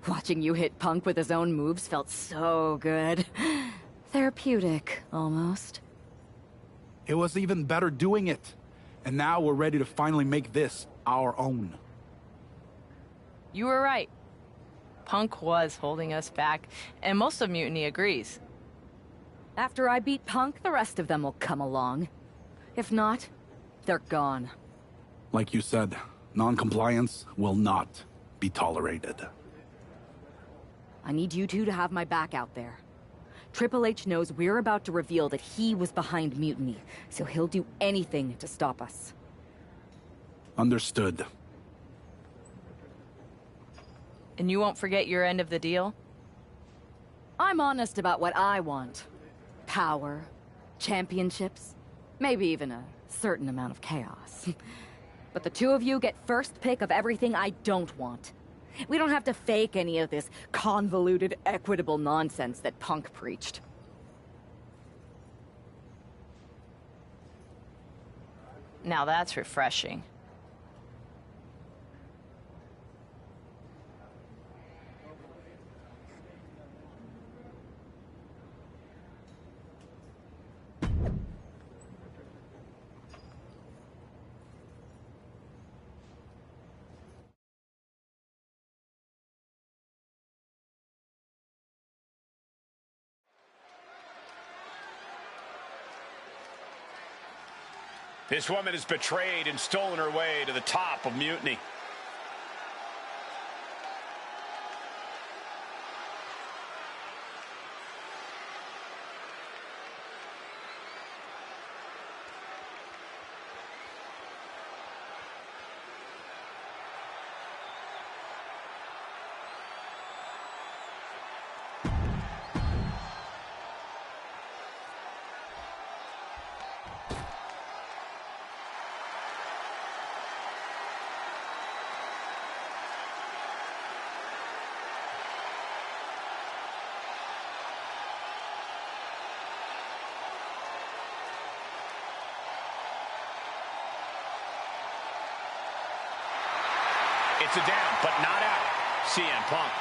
Watching you hit Punk with his own moves felt so good. Therapeutic, almost. It was even better doing it. And now we're ready to finally make this our own. You were right. Punk was holding us back, and most of Mutiny agrees. After I beat Punk, the rest of them will come along. If not, they're gone. Like you said, non-compliance will not be tolerated. I need you two to have my back out there. Triple H knows we're about to reveal that he was behind Mutiny, so he'll do anything to stop us. Understood. And you won't forget your end of the deal? I'm honest about what I want. Power, championships, maybe even a certain amount of chaos. But the two of you get first pick of everything I don't want. We don't have to fake any of this convoluted, equitable nonsense that Punk preached. Now that's refreshing. This woman has betrayed and stolen her way to the top of Mutiny. It's a down, but not out. CM Punk.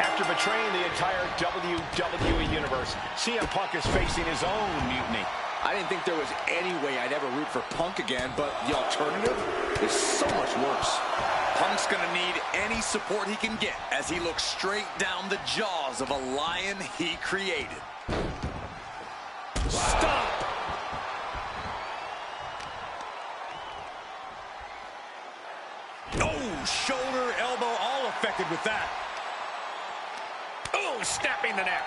After betraying the entire WWE Universe, CM Punk is facing his own mutiny. I didn't think there was any way I'd ever root for Punk again, but the alternative is so much worse. Punk's gonna need any support he can get as he looks straight down the jaws of a lion he created. Stop! Oh, shoulder, elbow, all affected with that. Oh, snapping the neck.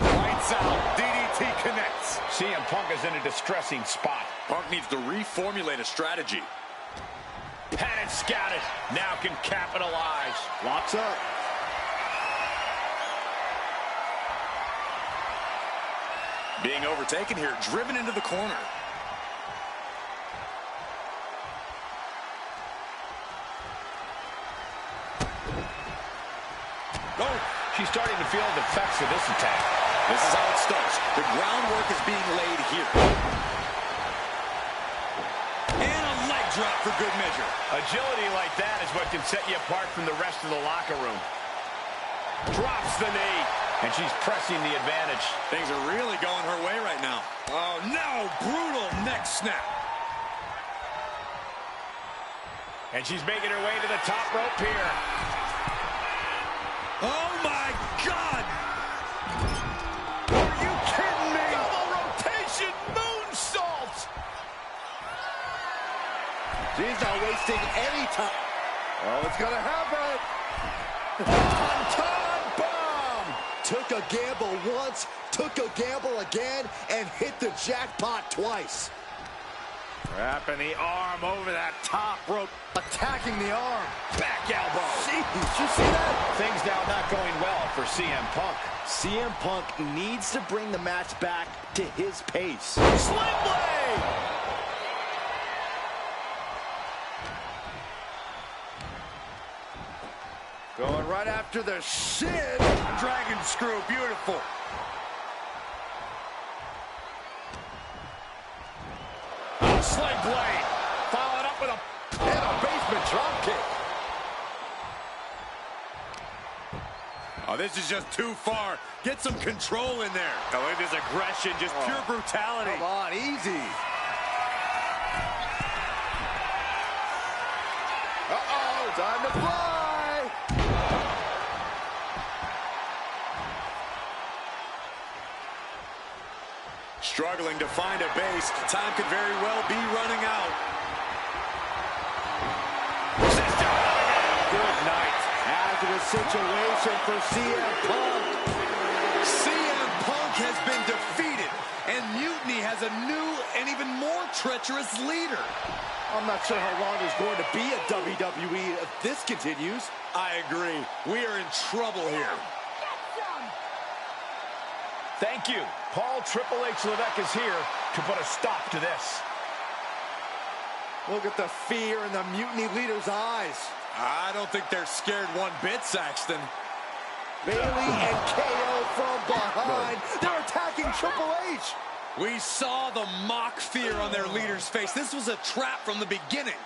Lights out. DDT connects. CM Punk is in a distressing spot. Punk needs to reformulate a strategy. Had it scouted. Now can capitalize. Locks up. Being overtaken here, driven into the corner. Oh, she's starting to feel the effects of this attack. This is how it starts. The groundwork is being laid here. And a leg drop for good measure. Agility like that is what can set you apart from the rest of the locker room. Drops the knee, and she's pressing the advantage. Things are really going her way right now. Oh, no! Brutal neck snap. And she's making her way to the top rope here. Oh, my God! Are you kidding me? Double rotation moonsault! She's not wasting any time. Oh, it's gonna happen. Ton bomb! Took a gamble once, took a gamble again, and hit the jackpot twice. Wrapping the arm over that top rope. Attacking the arm. Back elbow. Jeez, did you see that? for CM Punk. CM Punk needs to bring the match back to his pace. Sling blade! Going right after the shin. Dragon screw, beautiful. Sling blade. Followed up with a Basement drop kick. Oh, this is just too far. Get some control in there. Oh, look at this aggression, just pure brutality. Come on, easy. Uh-oh, time to fly. Struggling to find a base. Time could very well be running out. Good night. Hazardous situation for CM Punk. CM Punk has been defeated, and Mutiny has a new and even more treacherous leader. I'm not sure how long there's going to be at WWE if this continues. I agree. We are in trouble here. Thank you. Paul Triple H Levesque is here to put a stop to this. Look at the fear in the Mutiny leader's eyes. I don't think they're scared one bit, Saxton. Bailey and KO from behind. They're attacking Triple H. We saw the mock fear on their leader's face. This was a trap from the beginning.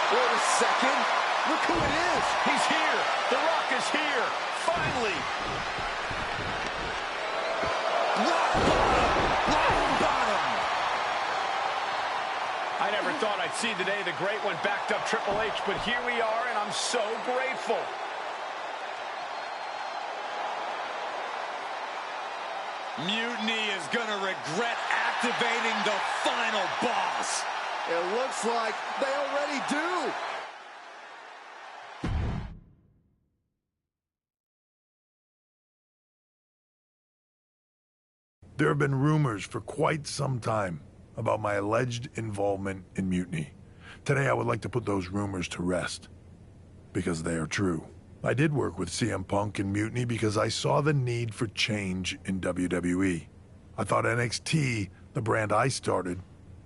Wait a second. Look who it is. He's here. The Rock is here. Finally. Rock bottom. Rock bottom. I never thought I'd see the day the Great One backed up Triple H, but here we are, and I'm so grateful. Mutiny is going to regret activating the final boss. It looks like they already do. There have been rumors for quite some time about my alleged involvement in Mutiny. Today I would like to put those rumors to rest, because they are true. I did work with CM Punk in Mutiny because I saw the need for change in WWE. I thought NXT, the brand I started,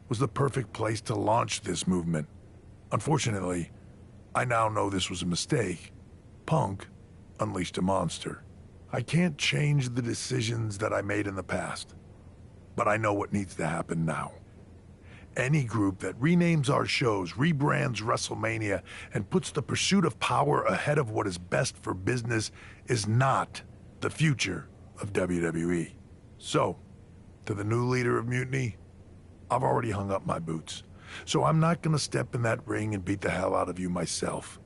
was the perfect place to launch this movement. Unfortunately, I now know this was a mistake. Punk unleashed a monster. I can't change the decisions that I made in the past, but I know what needs to happen now. Any group that renames our shows, rebrands WrestleMania, and puts the pursuit of power ahead of what is best for business is not the future of WWE. So, to the new leader of Mutiny, I've already hung up my boots. So I'm not gonna step in that ring and beat the hell out of you myself,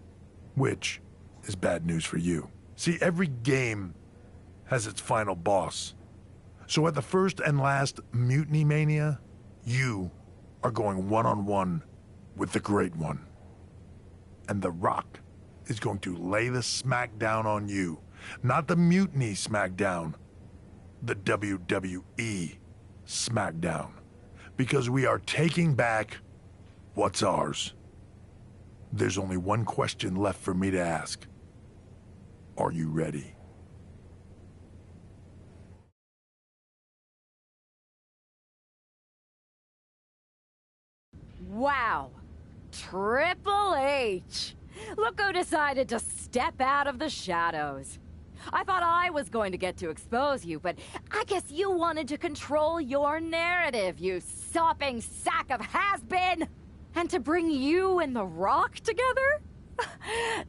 which is bad news for you. See, every game has its final boss. So at the first and last Mutiny Mania, you are going one-on-one with the Great One. And The Rock is going to lay the smackdown on you. Not the Mutiny smackdown, the WWE smackdown. Because we are taking back what's ours. There's only one question left for me to ask. Are you ready? Wow. Triple H. Look who decided to step out of the shadows. I thought I was going to get to expose you, but I guess you wanted to control your narrative, you sopping sack of has-been! And to bring you and The Rock together?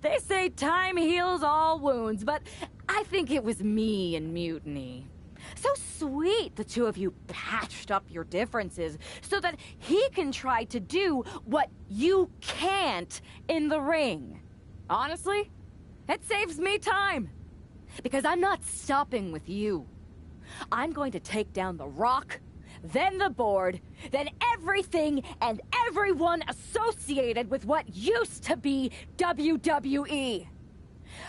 They say time heals all wounds, but I think it was me and Mutiny. So sweet the two of you patched up your differences so that he can try to do what you can't in the ring. Honestly, it saves me time. Because I'm not stopping with you. I'm going to take down The Rock, then the board, then everything and everyone associated with what used to be WWE.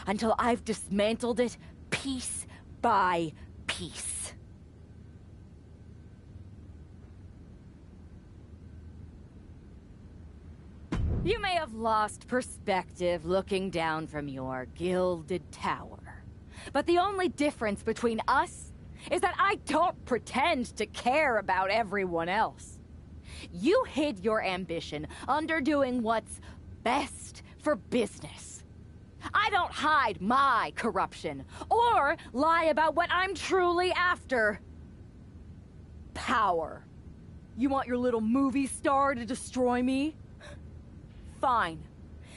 Until I've dismantled it piece by piece. You may have lost perspective looking down from your gilded tower. But the only difference between us is that I don't pretend to care about everyone else. You hid your ambition under doing what's best for business. I don't hide my corruption or lie about what I'm truly after. Power. You want your little movie star to destroy me? Fine.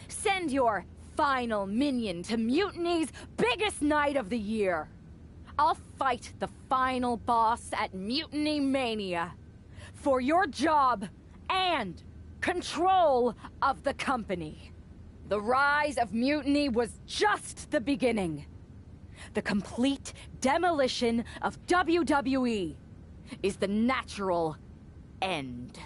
Send your final minion to Mutiny's biggest night of the year. I'll fight the final boss at Mutiny Mania for your job and control of the company. The rise of Mutiny was just the beginning. The complete demolition of WWE is the natural end.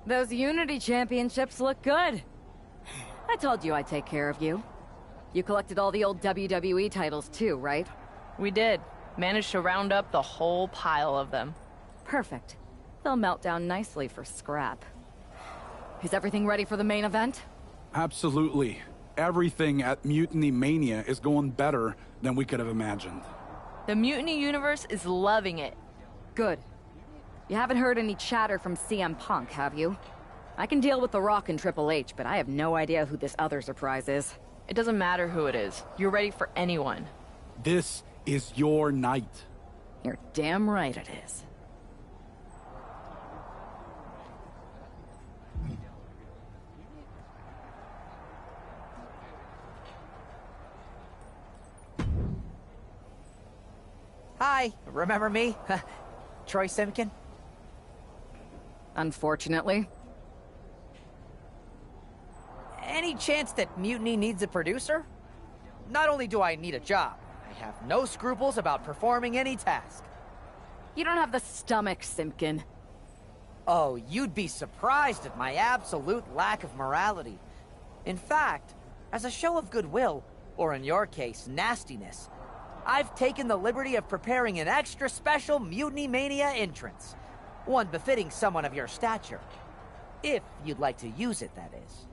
Those Unity Championships look good. I told you I'd take care of you. You collected all the old WWE titles too, right? We did. Managed to round up the whole pile of them. Perfect. They'll melt down nicely for scrap. Is everything ready for the main event? Absolutely. Everything at Mutiny Mania is going better than we could have imagined. The Mutiny universe is loving it. Good. You haven't heard any chatter from CM Punk, have you? I can deal with The Rock and Triple H, but I have no idea who this other surprise is. It doesn't matter who it is. You're ready for anyone. This is your night. You're damn right it is. Hi, remember me? Troy Simkin? Unfortunately. Any chance that Mutiny needs a producer? Not only do I need a job, I have no scruples about performing any task. You don't have the stomach, Simpkin. Oh, you'd be surprised at my absolute lack of morality. In fact, as a show of goodwill, or in your case, nastiness, I've taken the liberty of preparing an extra special Mutiny Mania entrance. One befitting someone of your stature. If you'd like to use it, that is.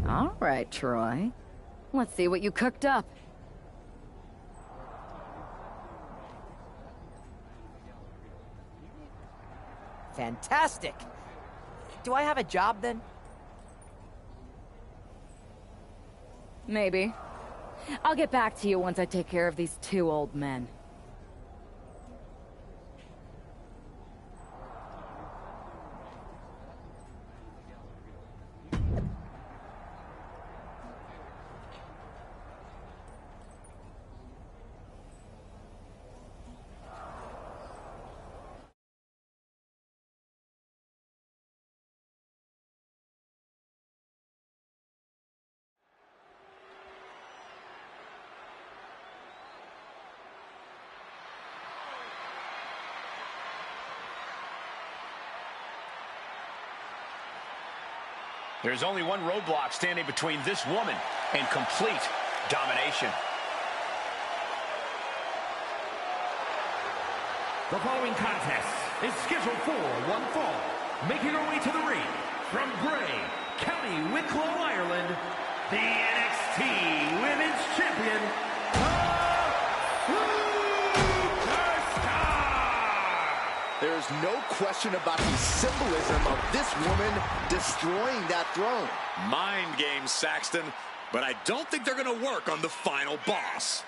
All right, Troy. Let's see what you cooked up. Fantastic! Do I have a job then? Maybe. I'll get back to you once I take care of these two old men. There's only one roadblock standing between this woman and complete domination. The following contest is scheduled for one fall. Making her way to the ring from Bray, County Wicklow, Ireland, the NXT Women's Champion, There's no question about the symbolism of this woman destroying that throne. Mind games, Saxton, but I don't think they're going to work on the final boss.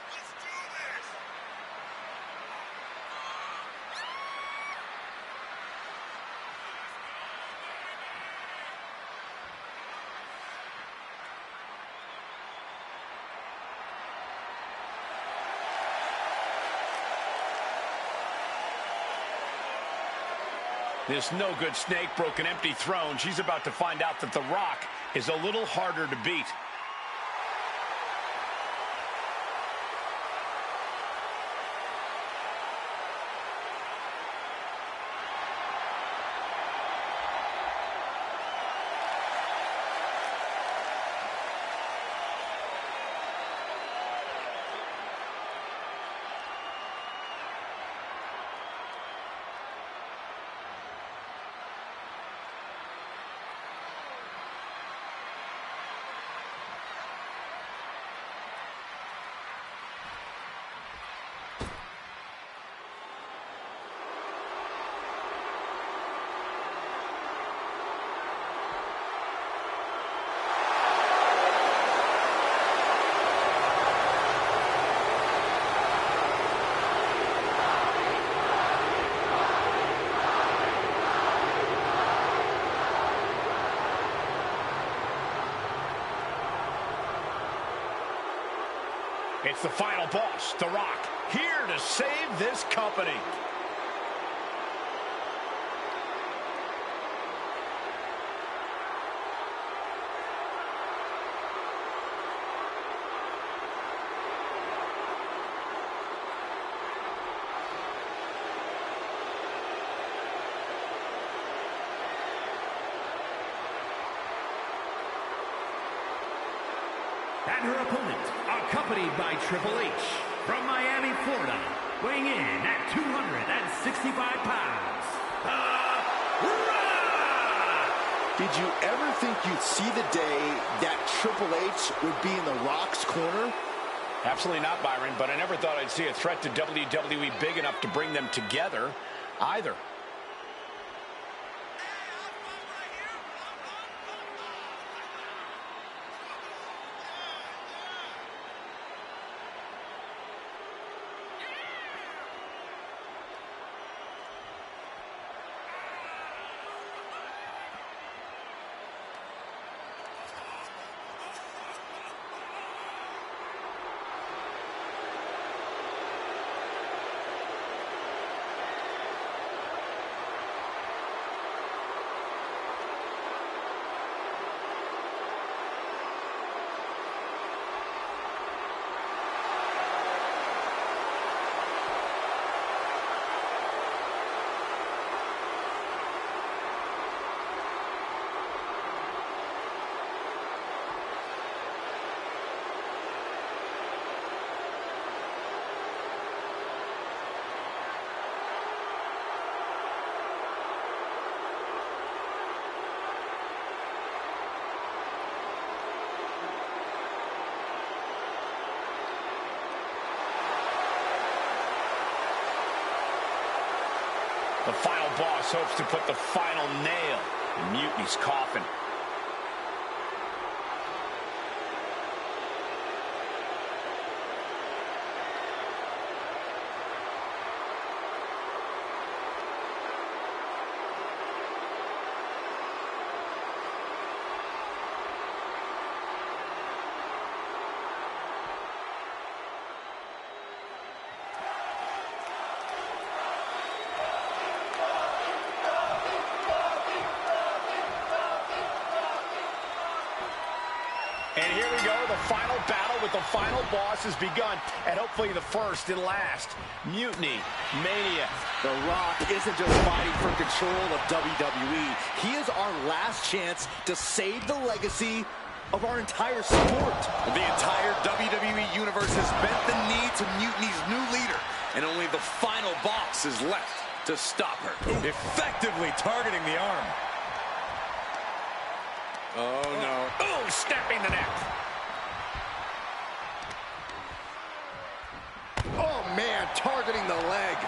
This no-good snake broke an empty throne. She's about to find out that The Rock is a little harder to beat. It's the final boss, The Rock, here to save this company. And her opponent, accompanied by Triple H, from Miami, Florida, weighing in at 265 pounds, The Rock! Did you ever think you'd see the day that Triple H would be in The Rock's corner? Absolutely not, Byron, but I never thought I'd see a threat to WWE big enough to bring them together either. The final boss hopes to put the final nail in Mutiny's coffin. And here we go, the final battle with the final boss has begun, and hopefully the first and last. Mutiny Mania. The Rock isn't just fighting for control of WWE. He is our last chance to save the legacy of our entire sport. The entire WWE Universe has bent the knee to Mutiny's new leader, and only the final boss is left to stop her. Effectively targeting the arm. Oh, no. Oh, snapping the neck. Oh, man, targeting the leg.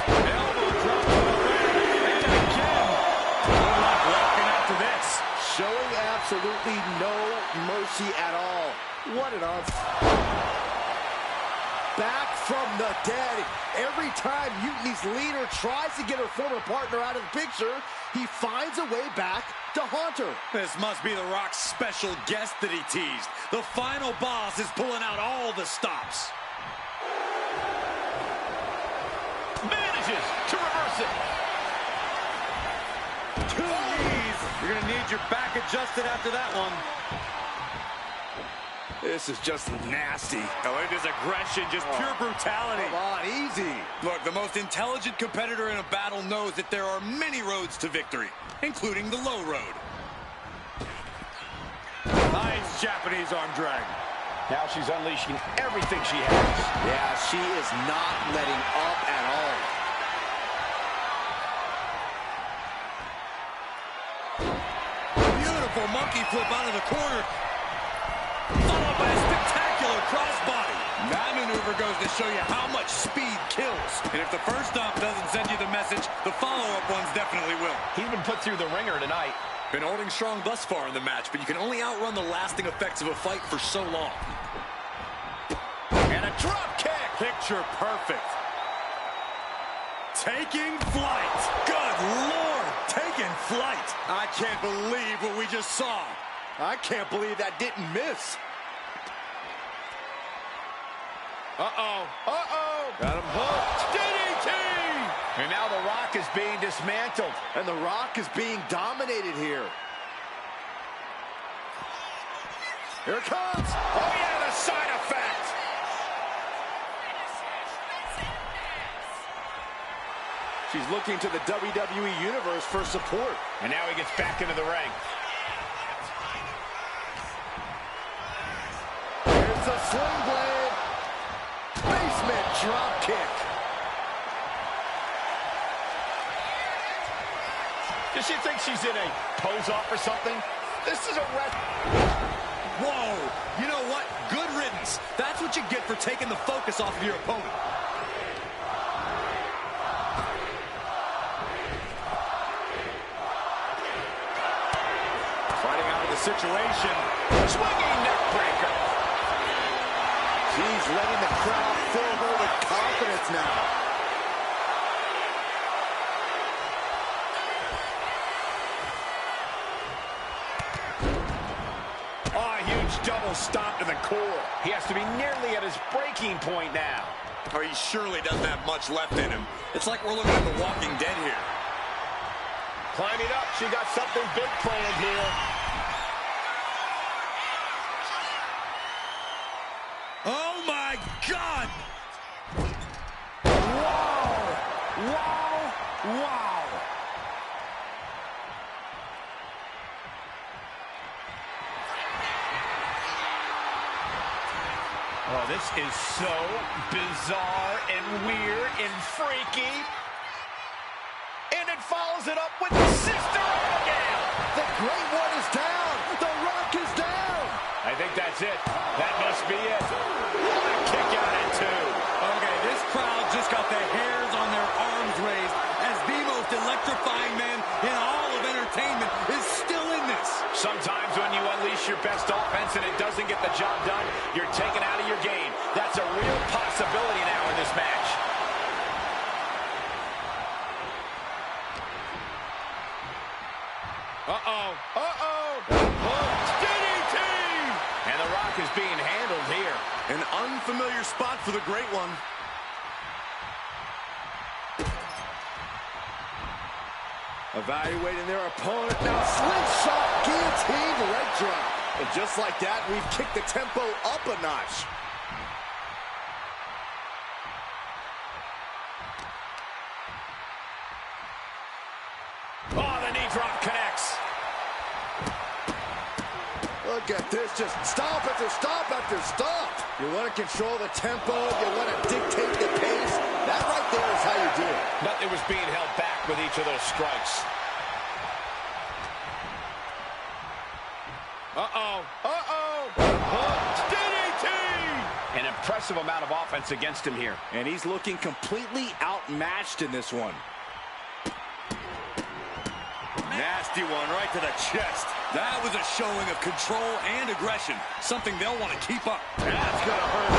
Elbow drop to the leg, and again. Good luck walking after this. Showing absolutely no mercy at all. What an onslaught. Back from the dead. Every time Mutiny's leader tries to get her former partner out of the picture, he finds a way back to haunt her. This must be The Rock's special guest that he teased. The final boss is pulling out all the stops. Big manages to reverse it. 2 knees. You're going to need your back adjusted after that one. This is just nasty. Oh, look at this aggression, just pure brutality. Come on, easy. Look, the most intelligent competitor in a battle knows that there are many roads to victory, including the low road. Nice Japanese arm drag. Now she's unleashing everything she has. Yeah, she is not letting up at all. Beautiful monkey flip out of the corner. Followed by a spectacular crossbody. That maneuver goes to show you how much speed kills. And if the first stop doesn't send you the message, the follow-up ones definitely will. He's been put through the ringer tonight. Been holding strong thus far in the match, but you can only outrun the lasting effects of a fight for so long. And a drop kick. Picture perfect. Taking flight. Good Lord, taking flight. I can't believe what we just saw. I can't believe that didn't miss. Uh-oh. Got him hooked. DDT! And now The Rock is being dismantled. And The Rock is being dominated here. Here it comes. Oh, yeah, the side effect. She's looking to the WWE Universe for support. And now he gets back into the ring. It's a sling blade. Basement drop kick. Does she think she's in a pose-off or something? This is a Whoa! You know what? Good riddance. That's what you get for taking the focus off of your opponent. Fighting out of the situation. swinging neck breaker. She's letting the crowd fill her with confidence now. Oh, a huge double stomp to the core. He has to be nearly at his breaking point now. Or he surely doesn't have much left in him. It's like we're looking at The Walking Dead here. Climbing up, she got something big planned here. Oh my God! Wow! Wow! Wow! Oh, this is so bizarre and weird and freaky. And it follows it up with the Sister Abigail. The Great One is down. The Rock is down. I think that's it. That must be it. What a kick out at two. Okay, this crowd just got the hairs on their arms raised as the most electrifying man in all of entertainment is still in this. Sometimes when you unleash your best offense and it doesn't get the job done, you're taken out of your game. That's a real possibility now in this match. Uh-oh. DDT! And The Rock is being handled here. An unfamiliar spot for the Great One. Evaluating their opponent. Now slingshot, guillotine, leg drop. And just like that, we've kicked the tempo up a notch. Oh, the knee drop connects. Look at this, just stop after stop after stop. You want to control the tempo, you want to dictate the pace. That right there is how you do it. Nothing was being held back with each of those strikes. DDT! An impressive amount of offense against him here. And he's looking completely outmatched in this one. Nasty one right to the chest. That was a showing of control and aggression. Something they'll want to keep up. That's going to hurt.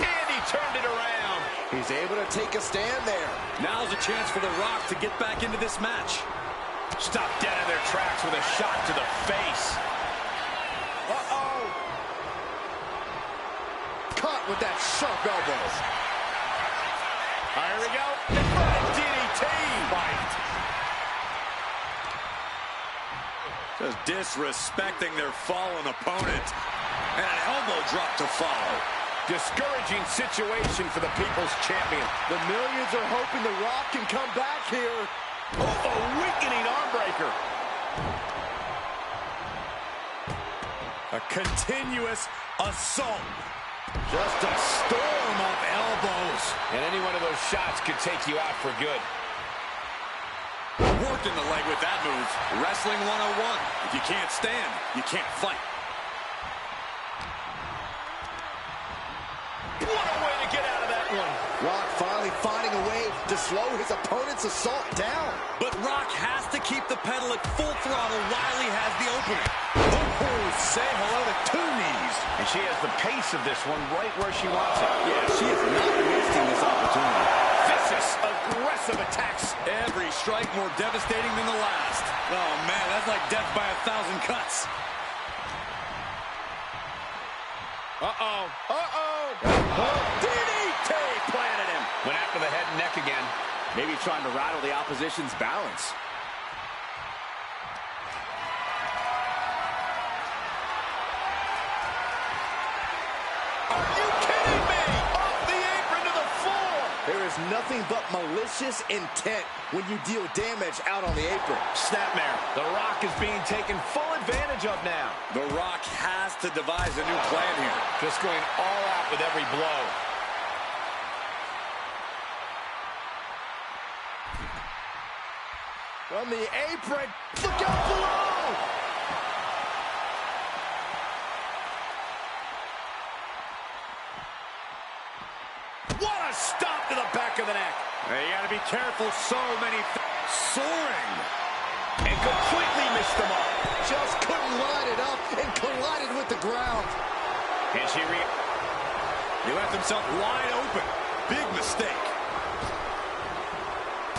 And he turned it around. He's able to take a stand there. Now's a chance for The Rock to get back into this match. Stopped dead in their tracks with a shot to the face. Caught with that sharp elbow. Here we go. Inverted DDT. Fight. Just disrespecting their fallen opponent. And an elbow drop to follow. Discouraging situation for the People's Champion. The millions are hoping The Rock can come back here. Oh, a weakening arm breaker. A continuous assault. Just a storm of elbows. And any one of those shots could take you out for good. Worked in the leg with that move. Wrestling 101. If you can't stand, you can't fight. What a way to get out of that one. Rock finally finding a way to slow his opponent's assault down. But Rock has to keep the pedal at full throttle while he has the opening. Oh, say hello to two knees. And she has the pace of this one right where she wants it. Yeah, she is not wasting this opportunity. Vicious, aggressive attacks. Every strike more devastating than the last. Oh, man, that's like death by 1,000 cuts. Uh-oh. DDT planted him. Went after the head and neck again. Maybe trying to rattle the opposition's balance. Are you kidding me? Off the apron to the floor. There is nothing but malicious intent when you deal damage out on the apron. Snapmare. The Rock is being taken full advantage of now. The Rock has to devise a new plan here. Just going all out with every blow. From the apron. Look out below! What a stop to the back of the neck. You gotta be careful. So many soaring. And completely missed them all. Just couldn't line it up and collided with the ground. And he left himself wide open. Big mistake.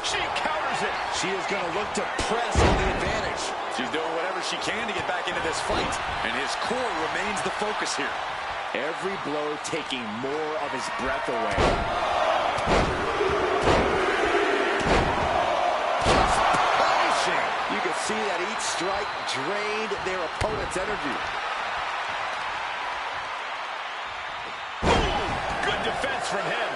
She counters it. She is going to look to press on the advantage. She's doing whatever she can to get back into this fight. And his core remains the focus here. Every blow taking more of his breath away. Just punishing. You can see that each strike drained their opponent's energy. Boom! Good defense from him.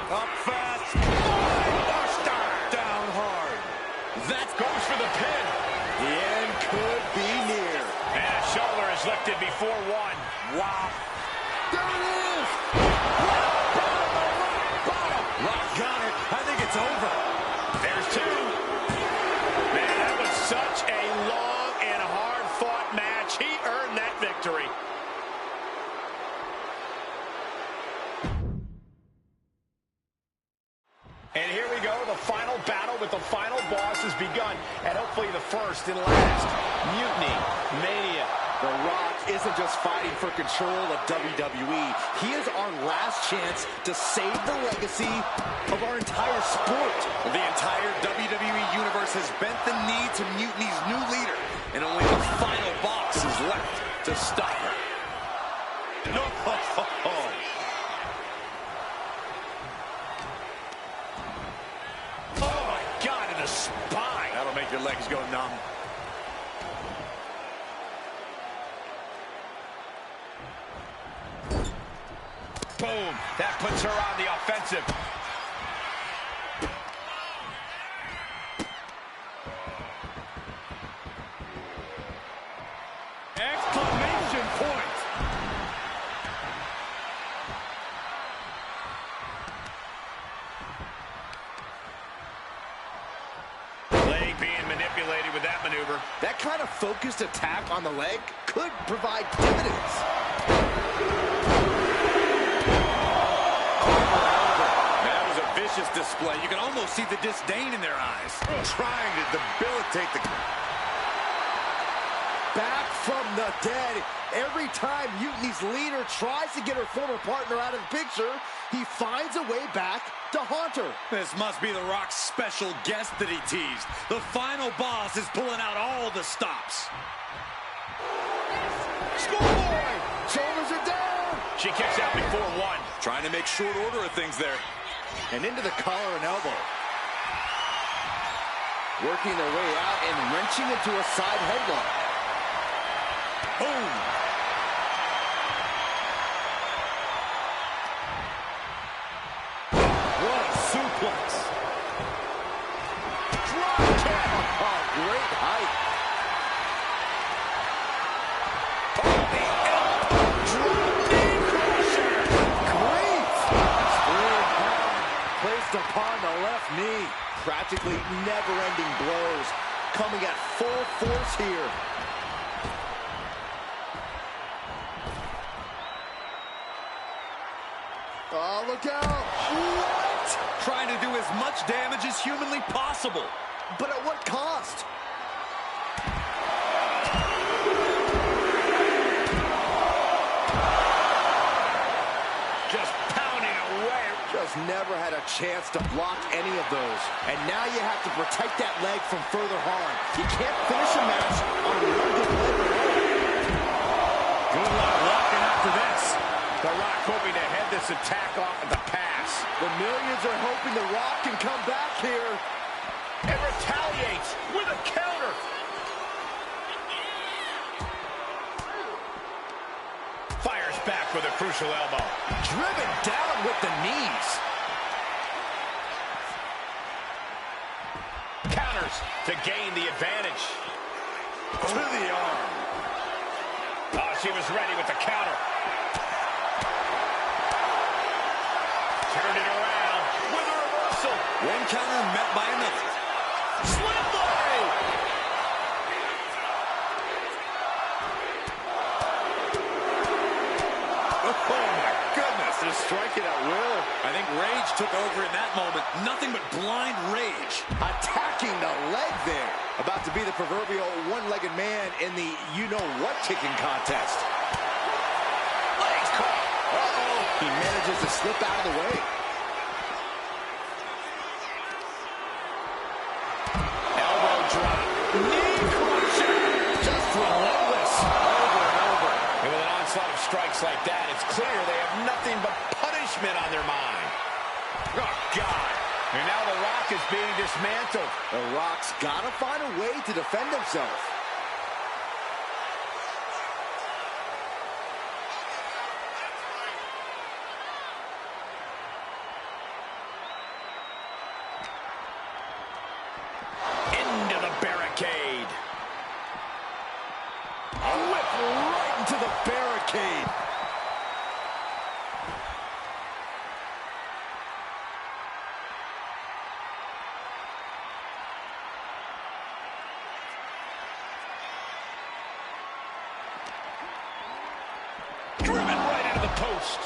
Up fast. Buster down hard. That goes for the pin. The end could be near. And a shoulder is lifted before one. Wow. There it is. Rock got it. I think it's over. There's two. Man, that was such a long and hard-fought match. He earned that victory. And here we go. The final battle with the final boss has begun. And hopefully the first and last. Mutiny Mania. The Rock isn't just fighting for control of WWE. He is our last chance to save the legacy of our entire sport. The entire WWE Universe has bent the knee to Mutiny's new leader. And only the final boss is left to stop her. No. Oh, my God, in the spine. That'll make your legs go numb. Boom. That puts her on the offensive. Exclamation point. Leg being manipulated with that maneuver. That kind of focused attack on the leg could provide dividends. That was a vicious display. You can almost see the disdain in their eyes. Trying to debilitate the... Back from the dead. Every time Mutiny's leader tries to get her former partner out of the picture, he finds a way back to haunt her. This must be The Rock's special guest that he teased. The final boss is pulling out all the stops. Schoolboy! Shoulders are down! She kicks out before one. Trying to make short order of things there. And into the collar and elbow. Working their way out and wrenching into a side headlock. Boom! What a suplex! Drop kick! Oh, great height. Oh, the elbow drop knee crusher! Great! Spear placed upon the left knee. Practically never-ending blows coming at full force here. Oh, look out! What? Trying to do as much damage as humanly possible. But at what cost? Just pounding away. Just never had a chance to block any of those. And now you have to protect that leg from further harm. You can't finish a match on one good leg alone. Good luck walking after this. The Rock hoping to head this attack off at the pass. The millions are hoping The Rock can come back here. And retaliates with a counter. Fires back with a crucial elbow. Driven down with the knees. Counters to gain the advantage. To the arm. Oh, she was ready with the counter. Turned it around with a reversal. One counter met by another. Slim blade. Oh, my goodness. Just striking at will. I think rage took over in that moment. Nothing but blind rage. Attacking the leg there. About to be the proverbial one-legged man in the you-know-what kicking contest. Legs caught. Uh-oh. He manages to slip out of the way. Elbow drop. Knee crusher. Just relentless. Over and over. And with an onslaught of strikes like that, it's clear they have nothing but punishment on their mind. Oh, God. And now The Rock is being dismantled. The Rock's got to find a way to defend himself. Into the barricade. A whip right into the barricade. Driven right into the post.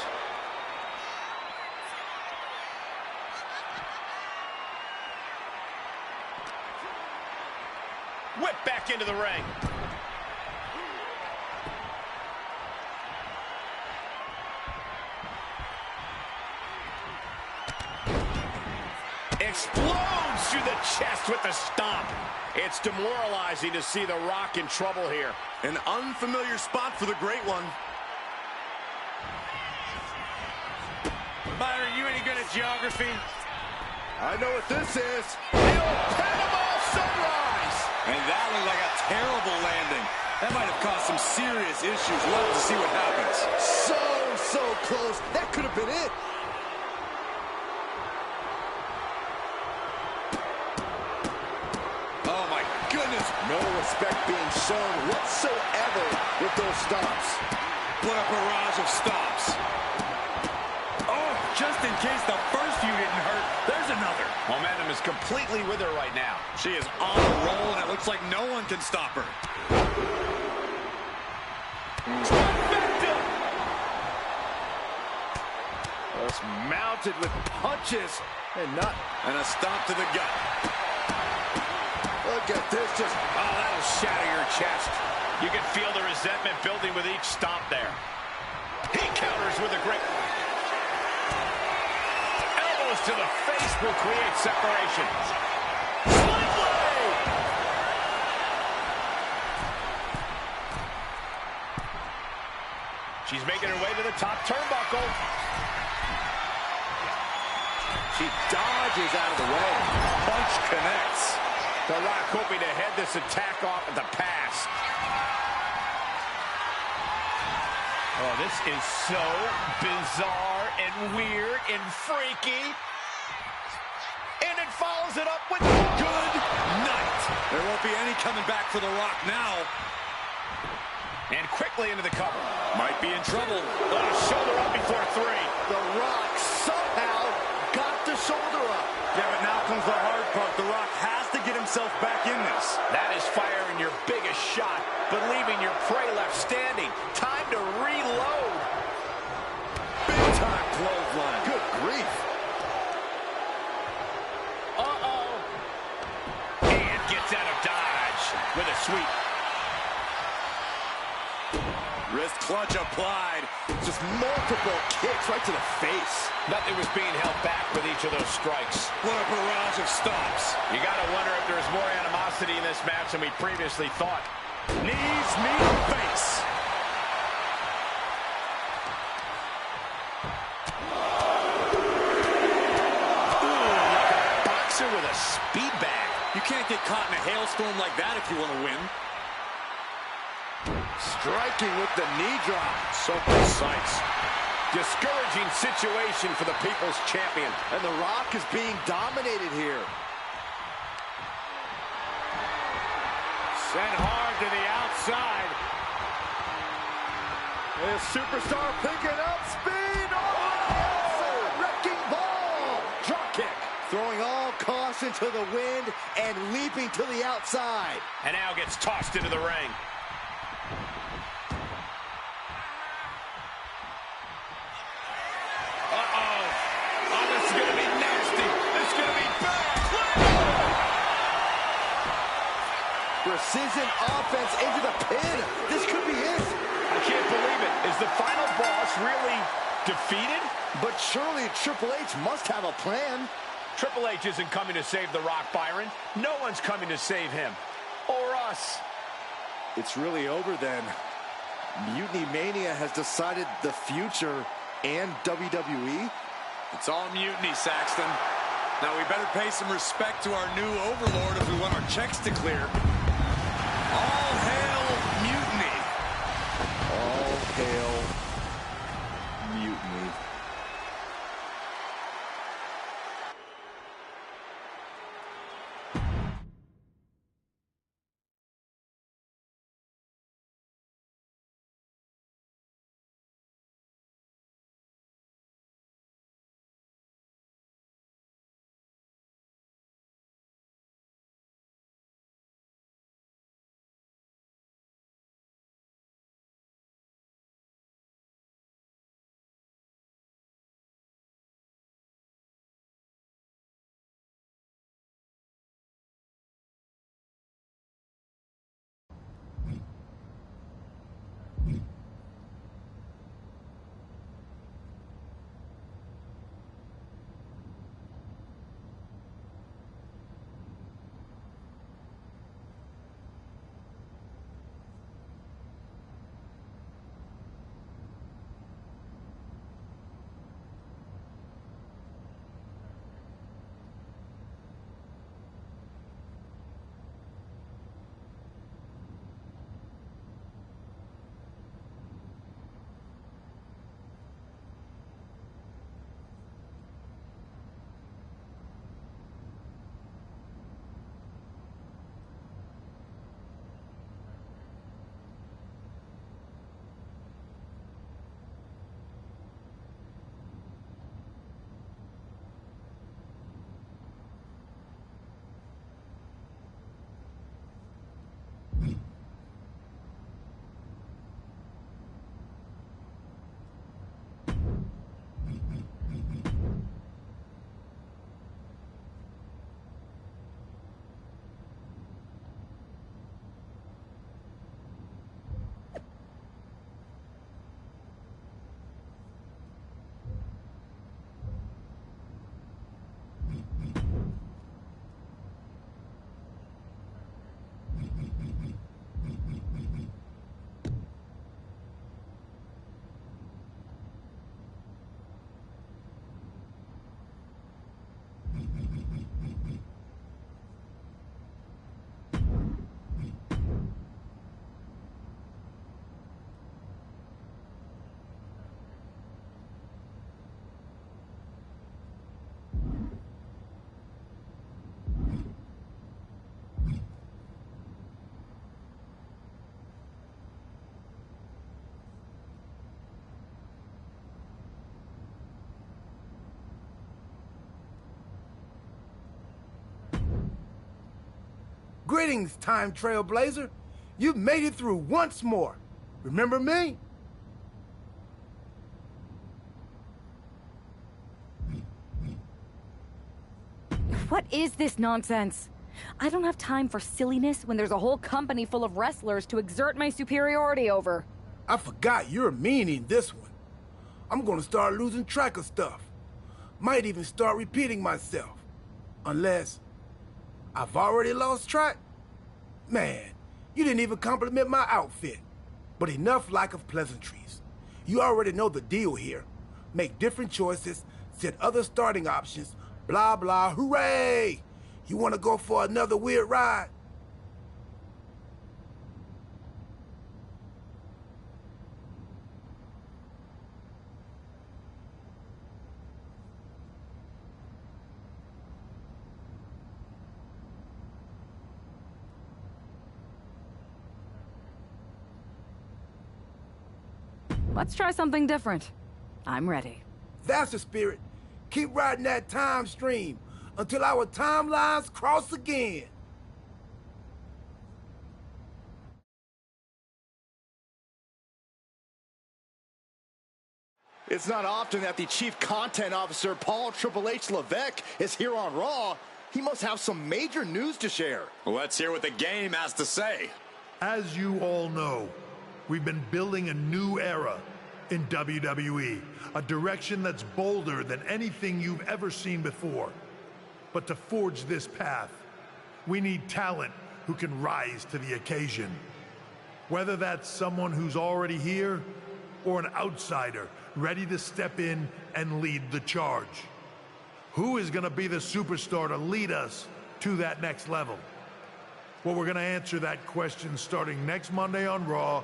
Whip back into the ring. Explodes through the chest with the stomp. It's demoralizing to see The Rock in trouble here. An unfamiliar spot for the Great One. Byron, are you any good at geography? I know what this is. The old Panama Sunrise. And that looked like a terrible landing. That might have caused some serious issues. We'll have to see what happens. So close. That could have been it. Oh, my goodness. No respect being shown whatsoever with those stomps. What a barrage of stops. Oh, just in case the first few didn't hurt, there's another. Momentum is completely with her right now. She is on a roll, and it looks like no one can stop her. Trifecta! Just mounted with punches and not. And a stomp to the gut. Look at this. Just. Oh, that'll shatter your chest. You can feel the resentment building with each stomp there. He counters with a great elbow Elbows to the face will create separation. She's making her way to the top turnbuckle. She dodges out of the way. Punch connects. The Rock hoping to head this attack off at the pass. Oh, this is so bizarre and weird and freaky. And it follows it up with Good night. There won't be any coming back for The Rock now. and quickly into the cover. Might be in trouble. Shoulder up before 3. The Rock somehow got the shoulder up. Yeah, but now comes the hard part. The Rock has to get himself back in this. That is firing your biggest shot, but leaving your prey left standing. Time to reload. Big time clothesline. Good grief. And gets out of dodge with a sweep. Wrist clutch applied. Just multiple kicks right to the face. Nothing was being held back with each of those strikes. What a barrage of stops. You got to wonder if there's more animosity in this match than we previously thought. Knees meet face. Boxer with a speed bag. You can't get caught in a hailstorm like that if you want to win. Striking with the knee drop. So precise. Discouraging situation for the People's Champion. And The Rock is being dominated here. Sent hard to the outside. The superstar picking up speed. Oh, wrecking ball. Drop kick. Throwing all caution to the wind and leaping to the outside. And now gets tossed into the ring. Precision offense into the pin. This could be it. I can't believe it. Is the final boss really defeated? But surely Triple H must have a plan. Triple H isn't coming to save The Rock, Byron. No one's coming to save him. Or us. It's really over then. Mutiny Mania has decided the future and WWE. It's all mutiny, Saxton. Now we better pay some respect to our new overlord if we want our checks to clear. All hail Mutiny. All hail Greetings, Time Trailblazer. You've made it through once more. Remember me? What is this nonsense? I don't have time for silliness when there's a whole company full of wrestlers to exert my superiority over. I forgot you're a meanie in this one. I'm gonna start losing track of stuff. Might even start repeating myself. Unless I've already lost track? Man, you didn't even compliment my outfit. But enough lack of pleasantries. You already know the deal here. Make different choices, set other starting options, blah blah, hooray! You wanna go for another weird ride? Let's try something different. I'm ready. That's the spirit. Keep riding that time stream until our timelines cross again. It's not often that the Chief Content Officer, Paul Triple H Levesque, is here on Raw. He must have some major news to share. Let's hear what the game has to say. As you all know, we've been building a new era in WWE, a direction that's bolder than anything you've ever seen before. But to forge this path, we need talent who can rise to the occasion. Whether that's someone who's already here or an outsider ready to step in and lead the charge. Who is going to be the superstar to lead us to that next level? Well, we're going to answer that question starting next Monday on Raw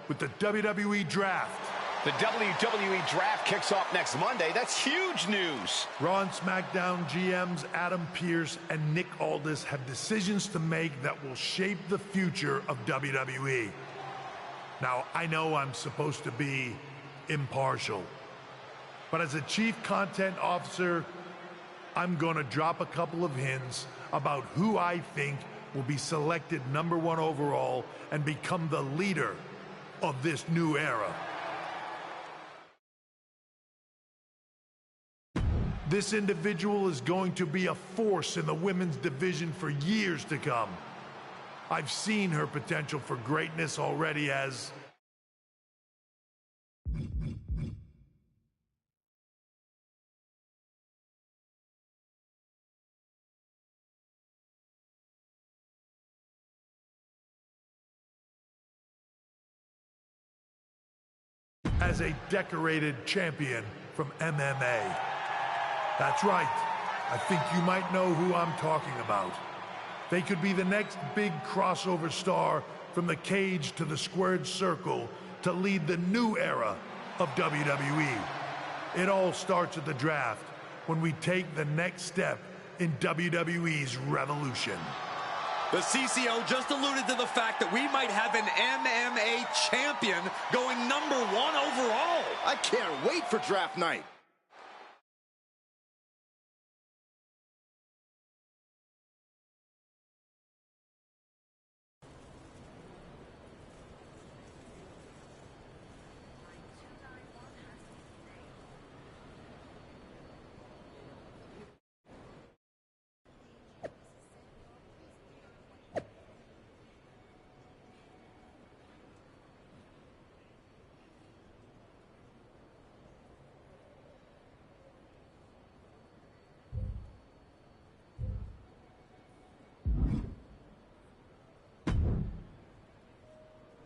with the WWE Draft. The WWE Draft kicks off next Monday. That's huge news. Raw and SmackDown GMs Adam Pearce and Nick Aldis have decisions to make that will shape the future of WWE. Now, I know I'm supposed to be impartial, but as a Chief Content Officer, I'm gonna drop a couple of hints about who I think will be selected #1 overall and become the leader of this new era. This individual is going to be a force in the women's division for years to come. I've seen her potential for greatness already as a decorated champion from MMA. That's right. I think you might know who I'm talking about. They could be the next big crossover star from the cage to the squared circle to lead the new era of WWE. It all starts at the draft when we take the next step in WWE's revolution. The CCO just alluded to the fact that we might have an MMA champion going #1 overall. I can't wait for draft night.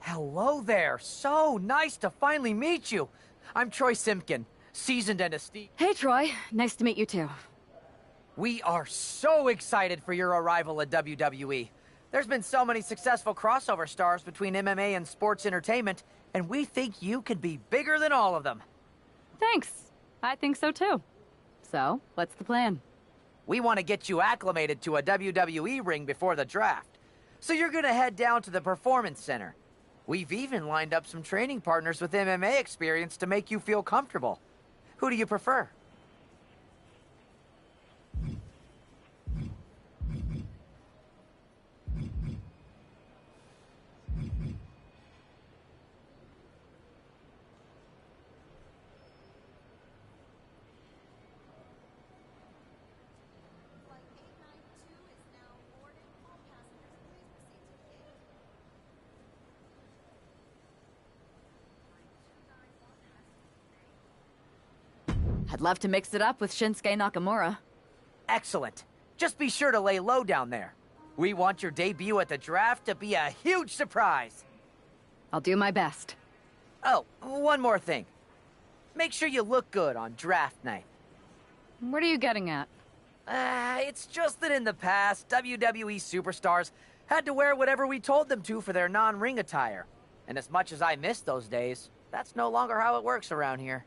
Hello there. So nice to finally meet you. I'm Troy Simpkin, seasoned and esteemed. Hey, Troy. Nice to meet you, too. We are so excited for your arrival at WWE. There's been so many successful crossover stars between MMA and sports entertainment, and we think you could be bigger than all of them. Thanks. I think so, too. So, what's the plan? We want to get you acclimated to a WWE ring before the draft. So you're going to head down to the Performance Center. We've even lined up some training partners with MMA experience to make you feel comfortable. Who do you prefer? I'd love to mix it up with Shinsuke Nakamura. Excellent. Just be sure to lay low down there. We want your debut at the draft to be a huge surprise. I'll do my best. Oh, one more thing. Make sure you look good on draft night. What are you getting at? It's just that in the past, WWE superstars had to wear whatever we told them to for their non-ring attire. And as much as I miss those days, that's no longer how it works around here.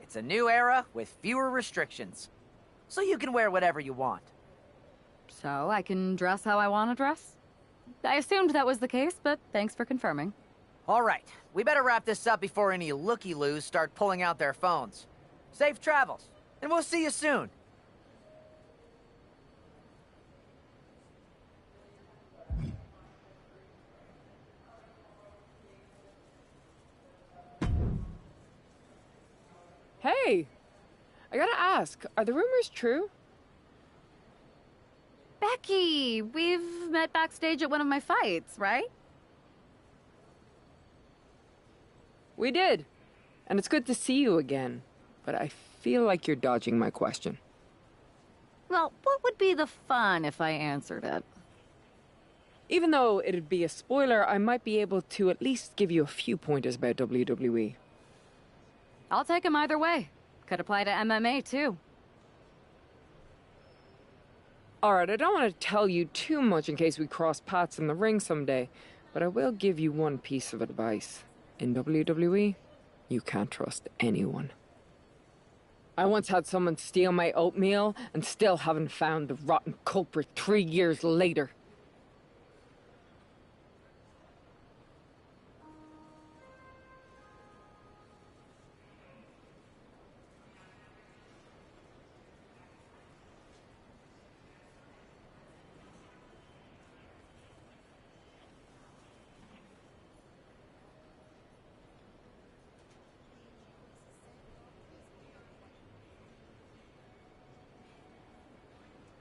It's a new era with fewer restrictions. So you can wear whatever you want. So I can dress how I want to dress? I assumed that was the case, but thanks for confirming. All right, we better wrap this up before any looky-loos start pulling out their phones. Safe travels, and we'll see you soon. Hey, I gotta ask, are the rumors true? Becky, we've met backstage at one of my fights, right? We did, and it's good to see you again, but I feel like you're dodging my question. Well, what would be the fun if I answered it? Even though it'd be a spoiler, I might be able to at least give you a few pointers about WWE. I'll take him either way. Could apply to MMA, too. Alright, I don't want to tell you too much in case we cross paths in the ring someday, but I will give you one piece of advice. In WWE, you can't trust anyone. I once had someone steal my oatmeal and still haven't found the rotten culprit 3 years later.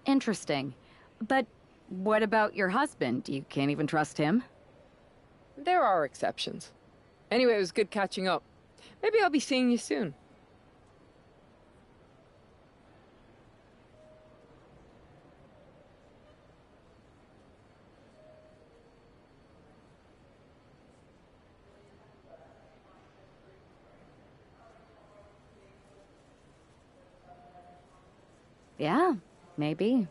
Interesting. But what about your husband? You can't even trust him? There are exceptions. Anyway, it was good catching up. Maybe I'll be seeing you soon. Yeah, maybe.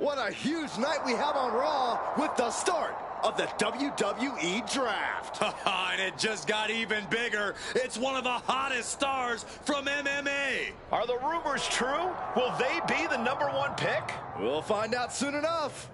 What a huge night we have on Raw with the start of the WWE Draft. And it just got even bigger. It's one of the hottest stars from MMA. Are the rumors true? Will they be the #1 pick? We'll find out soon enough.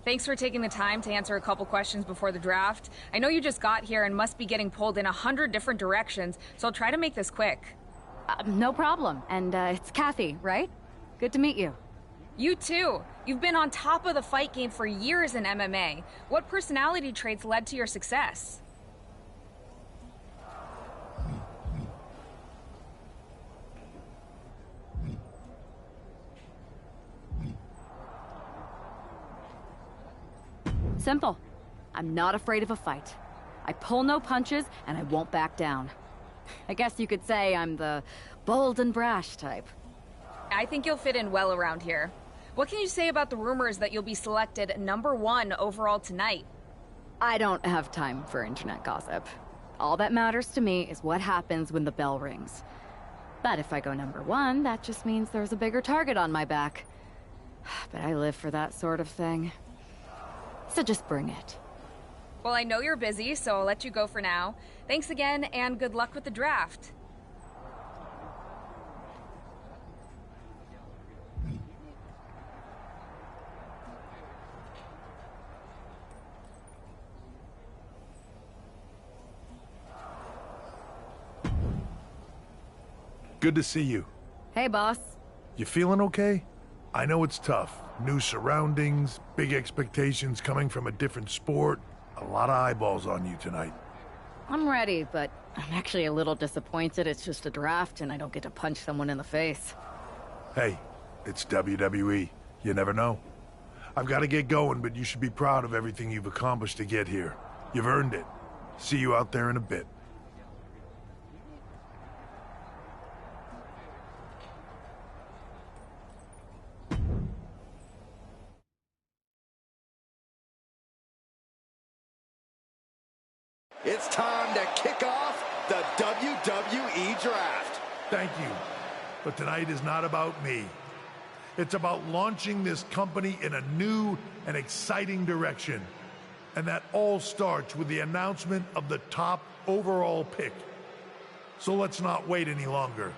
Thanks for taking the time to answer a couple questions before the draft. I know you just got here and must be getting pulled in 100 different directions, so I'll try to make this quick. No problem. And it's Kathy, right? Good to meet you. You too. You've been on top of the fight game for years in MMA. What personality traits led to your success? Simple. I'm not afraid of a fight. I pull no punches, and I won't back down. I guess you could say I'm the bold and brash type. I think you'll fit in well around here. What can you say about the rumors that you'll be selected #1 overall tonight? I don't have time for internet gossip. All that matters to me is what happens when the bell rings. But if I go #1, that just means there's a bigger target on my back. But I live for that sort of thing. So just bring it. Well, I know you're busy, so I'll let you go for now. Thanks again, and good luck with the draft. Good to see you. Hey, boss. You feeling okay? I know it's tough. New surroundings, big expectations coming from a different sport. A lot of eyeballs on you tonight. I'm ready, but I'm actually a little disappointed it's just a draft and I don't get to punch someone in the face. Hey, it's WWE. You never know. I've got to get going, but you should be proud of everything you've accomplished to get here. You've earned it. See you out there in a bit. It's time to kick off the WWE Draft. Thank you. But tonight is not about me. It's about launching this company in a new and exciting direction. And that all starts with the announcement of the top overall pick. So let's not wait any longer.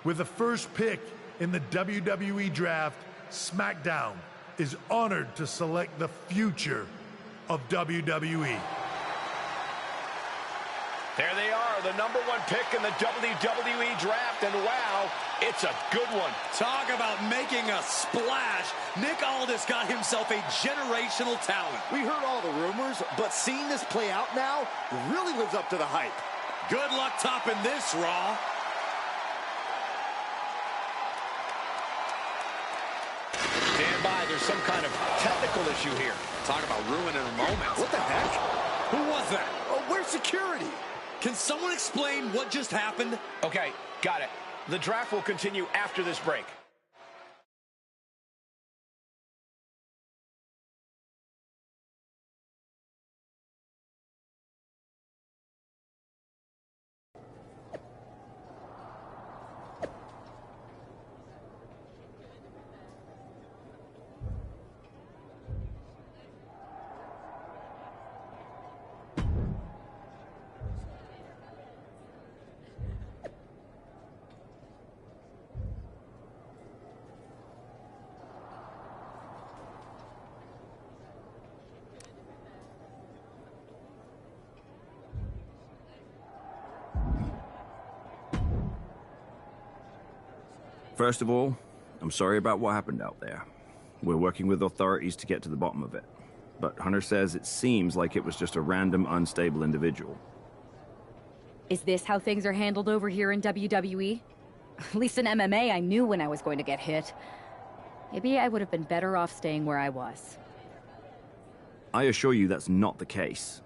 With the first pick in the WWE Draft, SmackDown is honored to select the future of WWE. There they are, the #1 pick in the WWE Draft, and wow, it's a good one. Talk about making a splash. Nick Aldis got himself a generational talent. We heard all the rumors, but seeing this play out now really lives up to the hype. Good luck topping this, Raw. Stand by, there's some kind of technical issue here. Talk about ruining a moment. What the heck? Who was that? Oh, where's security? Can someone explain what just happened? Okay, got it. The draft will continue after this break. First of all, I'm sorry about what happened out there. We're working with authorities to get to the bottom of it. but Hunter says it seems like it was just a random, unstable individual. Is this how things are handled over here in WWE? At least in MMA, I knew when I was going to get hit. Maybe I would have been better off staying where I was. I assure you that's not the case.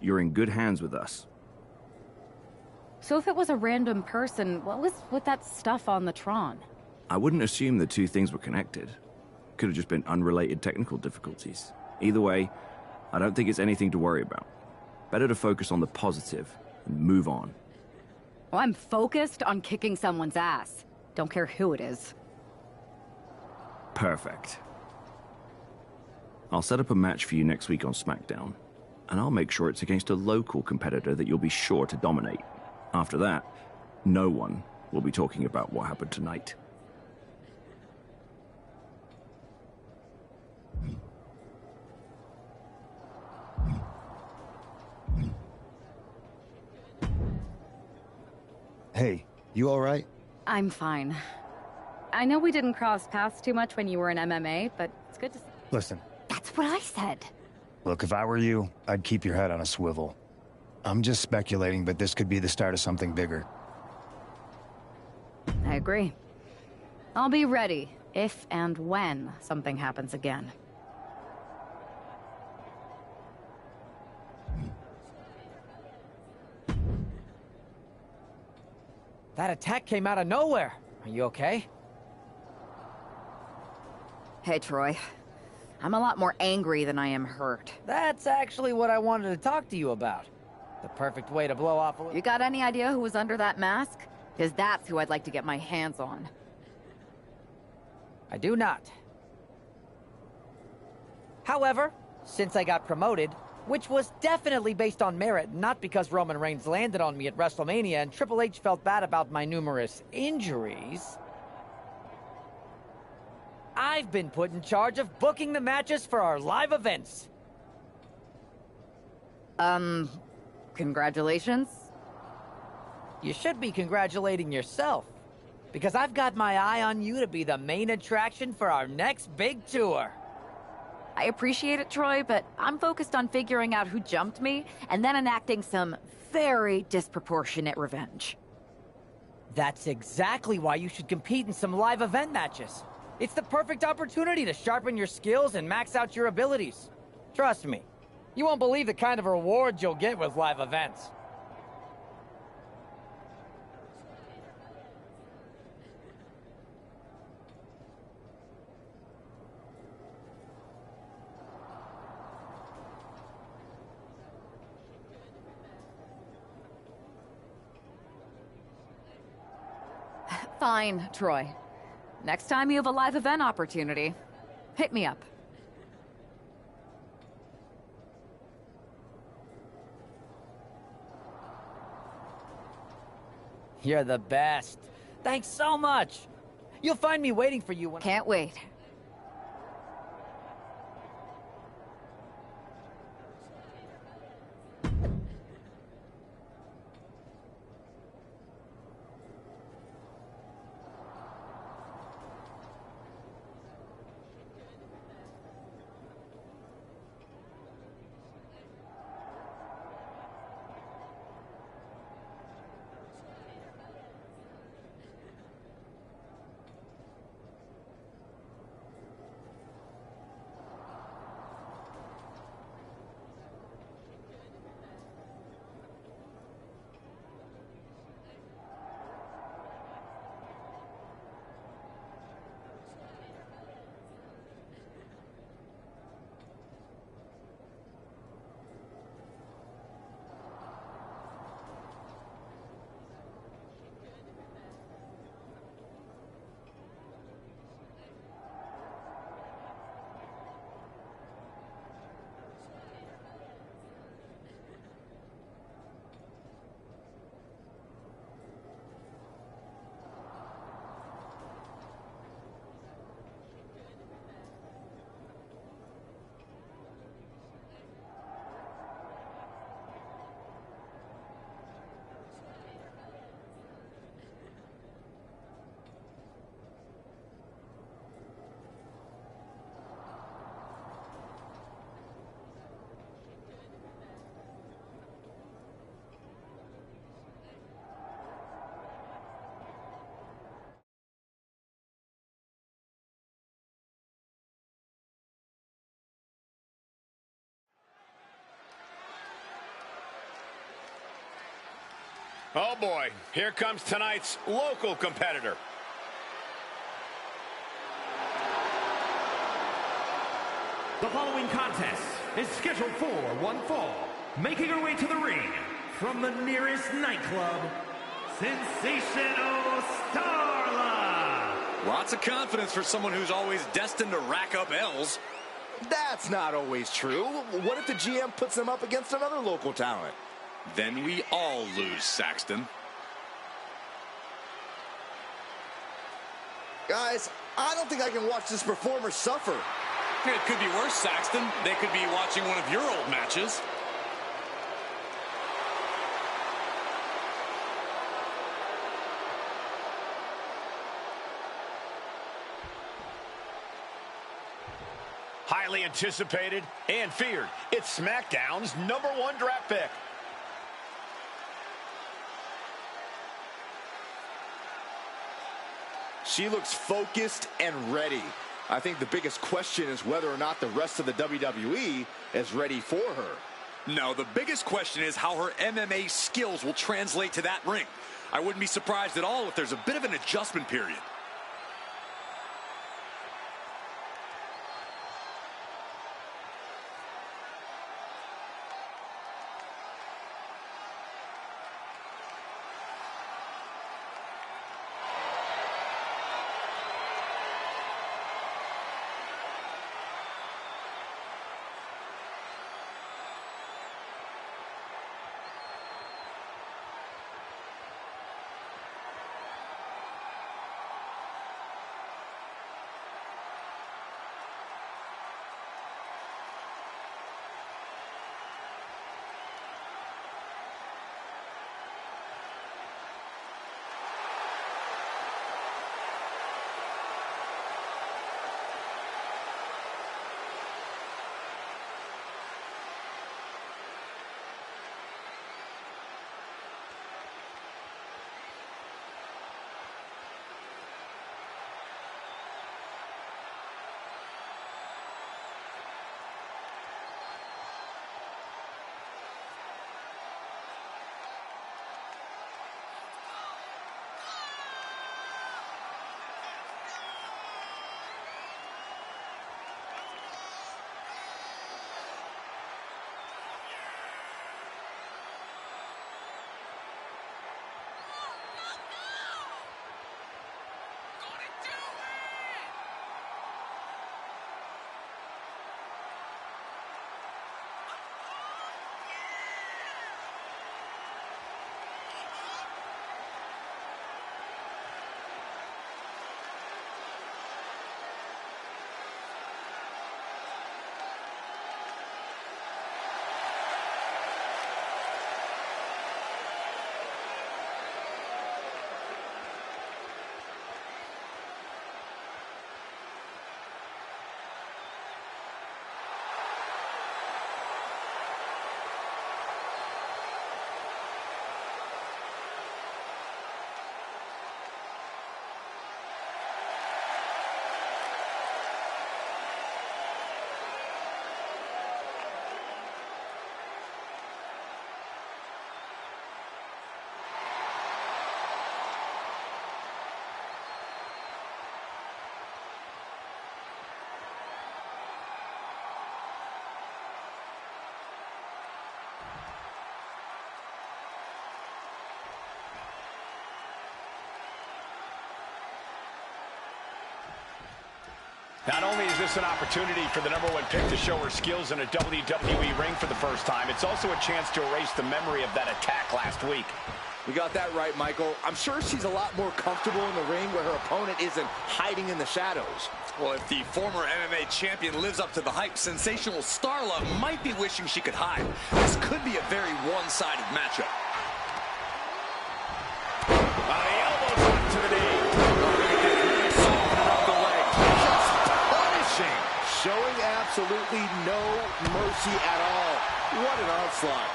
You're in good hands with us. So if it was a random person, what was with that stuff on the Tron? I wouldn't assume the two things were connected. Could have just been unrelated technical difficulties. Either way, I don't think it's anything to worry about. Better to focus on the positive and move on. Well, I'm focused on kicking someone's ass. Don't care who it is. Perfect. I'll set up a match for you next week on SmackDown, and I'll make sure it's against a local competitor that you'll be sure to dominate. After that, no one will be talking about what happened tonight. Hey, you all right? I'm fine. I know we didn't cross paths too much when you were in MMA, but it's good to see. Listen. That's what I said. Look, if I were you, I'd keep your head on a swivel. I'm just speculating, but this could be the start of something bigger. I agree. I'll be ready if and when something happens again. That attack came out of nowhere. Are you okay? Hey, Troy. I'm a lot more angry than I am hurt. That's actually what I wanted to talk to you about. The perfect way to blow off a little... You got any idea who was under that mask? Because that's who I'd like to get my hands on. I do not. However, since I got promoted, which was definitely based on merit, not because Roman Reigns landed on me at WrestleMania and Triple H felt bad about my numerous injuries, I've been put in charge of booking the matches for our live events. Congratulations? You should be congratulating yourself, because I've got my eye on you to be the main attraction for our next big tour. I appreciate it, Troy, but I'm focused on figuring out who jumped me and then enacting some very disproportionate revenge. That's exactly why you should compete in some live event matches. It's the perfect opportunity to sharpen your skills and max out your abilities. Trust me, you won't believe the kind of rewards you'll get with live events. Fine, Troy. Next time you have a live event opportunity, hit me up. You're the best. Thanks so much. You'll find me waiting for you when... Can't wait. Oh boy, here comes tonight's local competitor. The following contest is scheduled for one fall. Making her way to the ring from the nearest nightclub, Sensational Starla. Lots of confidence for someone who's always destined to rack up L's. That's not always true. What if the GM puts them up against another local talent? Then we all lose, Saxton. Guys, I don't think I can watch this performer suffer. It could be worse, Saxton. They could be watching one of your old matches. Highly anticipated and feared. It's SmackDown's #1 draft pick. She looks focused and ready. I think the biggest question is whether or not the rest of the WWE is ready for her. No, the biggest question is how her MMA skills will translate to that ring. I wouldn't be surprised at all if there's a bit of an adjustment period. Not only is this an opportunity for the #1 pick to show her skills in a WWE ring for the first time, it's also a chance to erase the memory of that attack last week. You got that right, Michael. I'm sure she's a lot more comfortable in the ring where her opponent isn't hiding in the shadows. Well, if the former MMA champion lives up to the hype, Sensational Starla might be wishing she could hide. This could be a very one-sided matchup. The elbow drop to the knee. Showing absolutely no mercy at all. What an onslaught.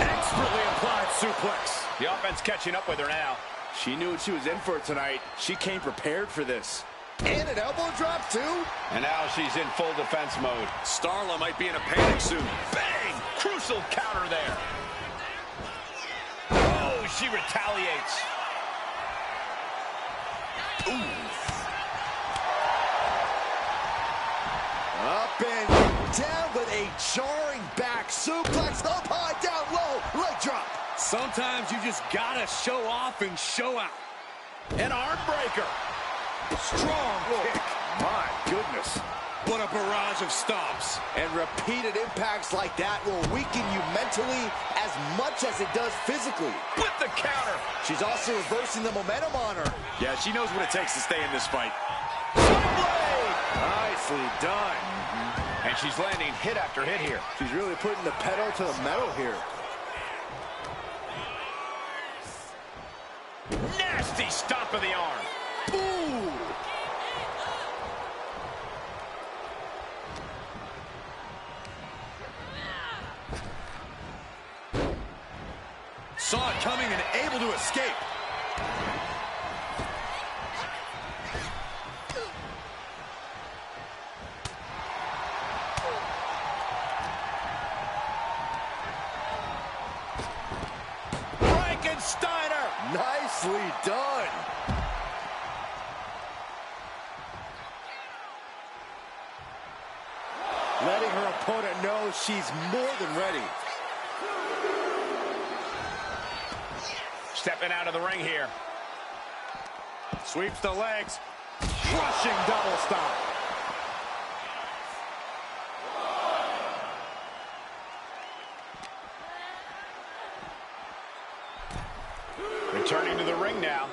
Expertly applied suplex. The offense catching up with her now. She knew what she was in for tonight. She came prepared for this. And an elbow drop, too. And now she's in full defense mode. Starla might be in a panic soon. Bang! Crucial counter there. Oh, she retaliates. Ooh. Up and down with a jarring back suplex. Up high, down low, leg drop. Sometimes you just gotta show off and show out. An arm breaker. Strong kick. My goodness. What a barrage of stomps. And repeated impacts like that will weaken you mentally as much as it does physically. With the counter. She's also reversing the momentum on her. Yeah, she knows what it takes to stay in this fight. Nicely done. And she's landing hit after hit here. She's really putting the pedal to the metal here. Nasty stomp of the arm. Ooh. Saw it coming and able to escape. Frankensteiner! Nicely done. Letting her opponent know she's more than ready. Stepping out of the ring here. Sweeps the legs. Crushing double stomp. Returning to the ring now.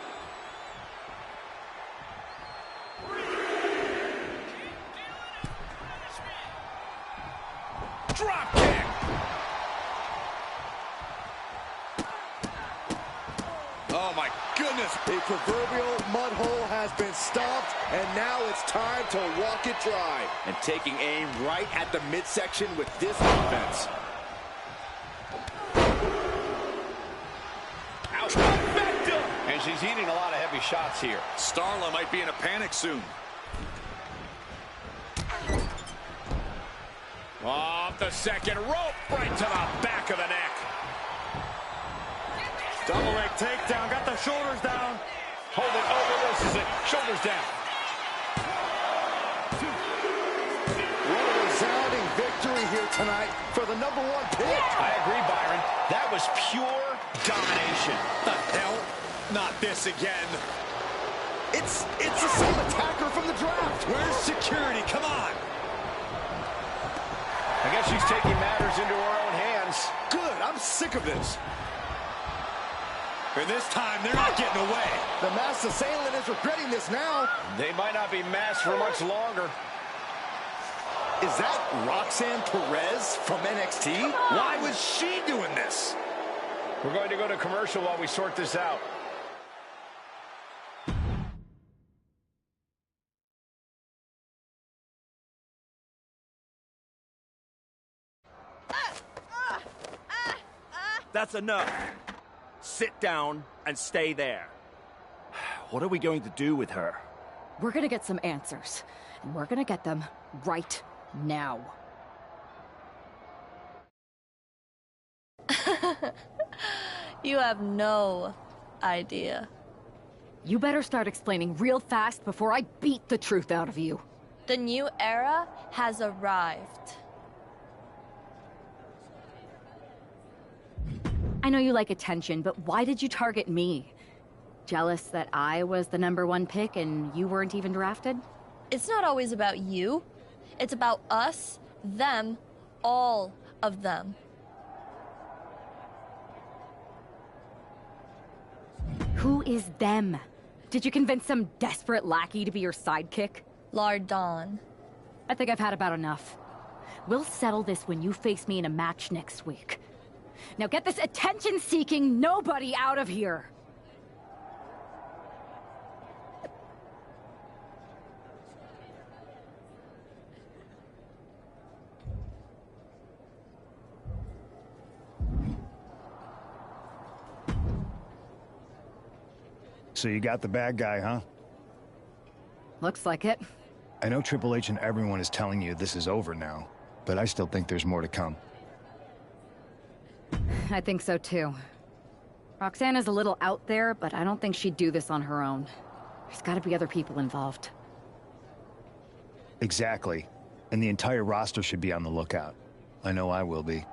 Drop kick. Oh my goodness. The proverbial mud hole has been stomped, and now it's time to walk it dry. And taking aim right at the midsection with this offense. Ouch. And she's eating a lot of heavy shots here. Starla might be in a panic soon. Off the second rope, right to the back of the neck. Double leg takedown, got the shoulders down. Hold it, reverses it, shoulders down. What a resounding victory here tonight for the #1 pick. I agree, Byron. That was pure domination. The hell? Not this again. It's the same attacker from the draft. Where's security? Come on. I guess she's taking matters into her own hands. Good, I'm sick of this. And this time, they're not getting away. The masked assailant is regretting this now. They might not be masked for much longer. Is that Roxanne Perez from NXT? Why was she doing this? We're going to go to commercial while we sort this out. That's enough. Sit down and stay there. What are we going to do with her? We're gonna get some answers, and we're gonna get them right now. You have no idea. You better start explaining real fast before I beat the truth out of you. The new era has arrived. I know you like attention, but why did you target me? Jealous that I was the #1 pick and you weren't even drafted? It's not always about you. It's about us, them, all of them. Who is them? Did you convince some desperate lackey to be your sidekick? Lardon. I think I've had about enough. We'll settle this when you face me in a match next week. Now get this attention-seeking nobody out of here! So you got the bad guy, huh? Looks like it. I know Triple H and everyone is telling you this is over now, but I still think there's more to come. I think so too. Roxanne is a little out there, but I don't think she'd do this on her own. There's gotta be other people involved. Exactly. And the entire roster should be on the lookout. I know I will be.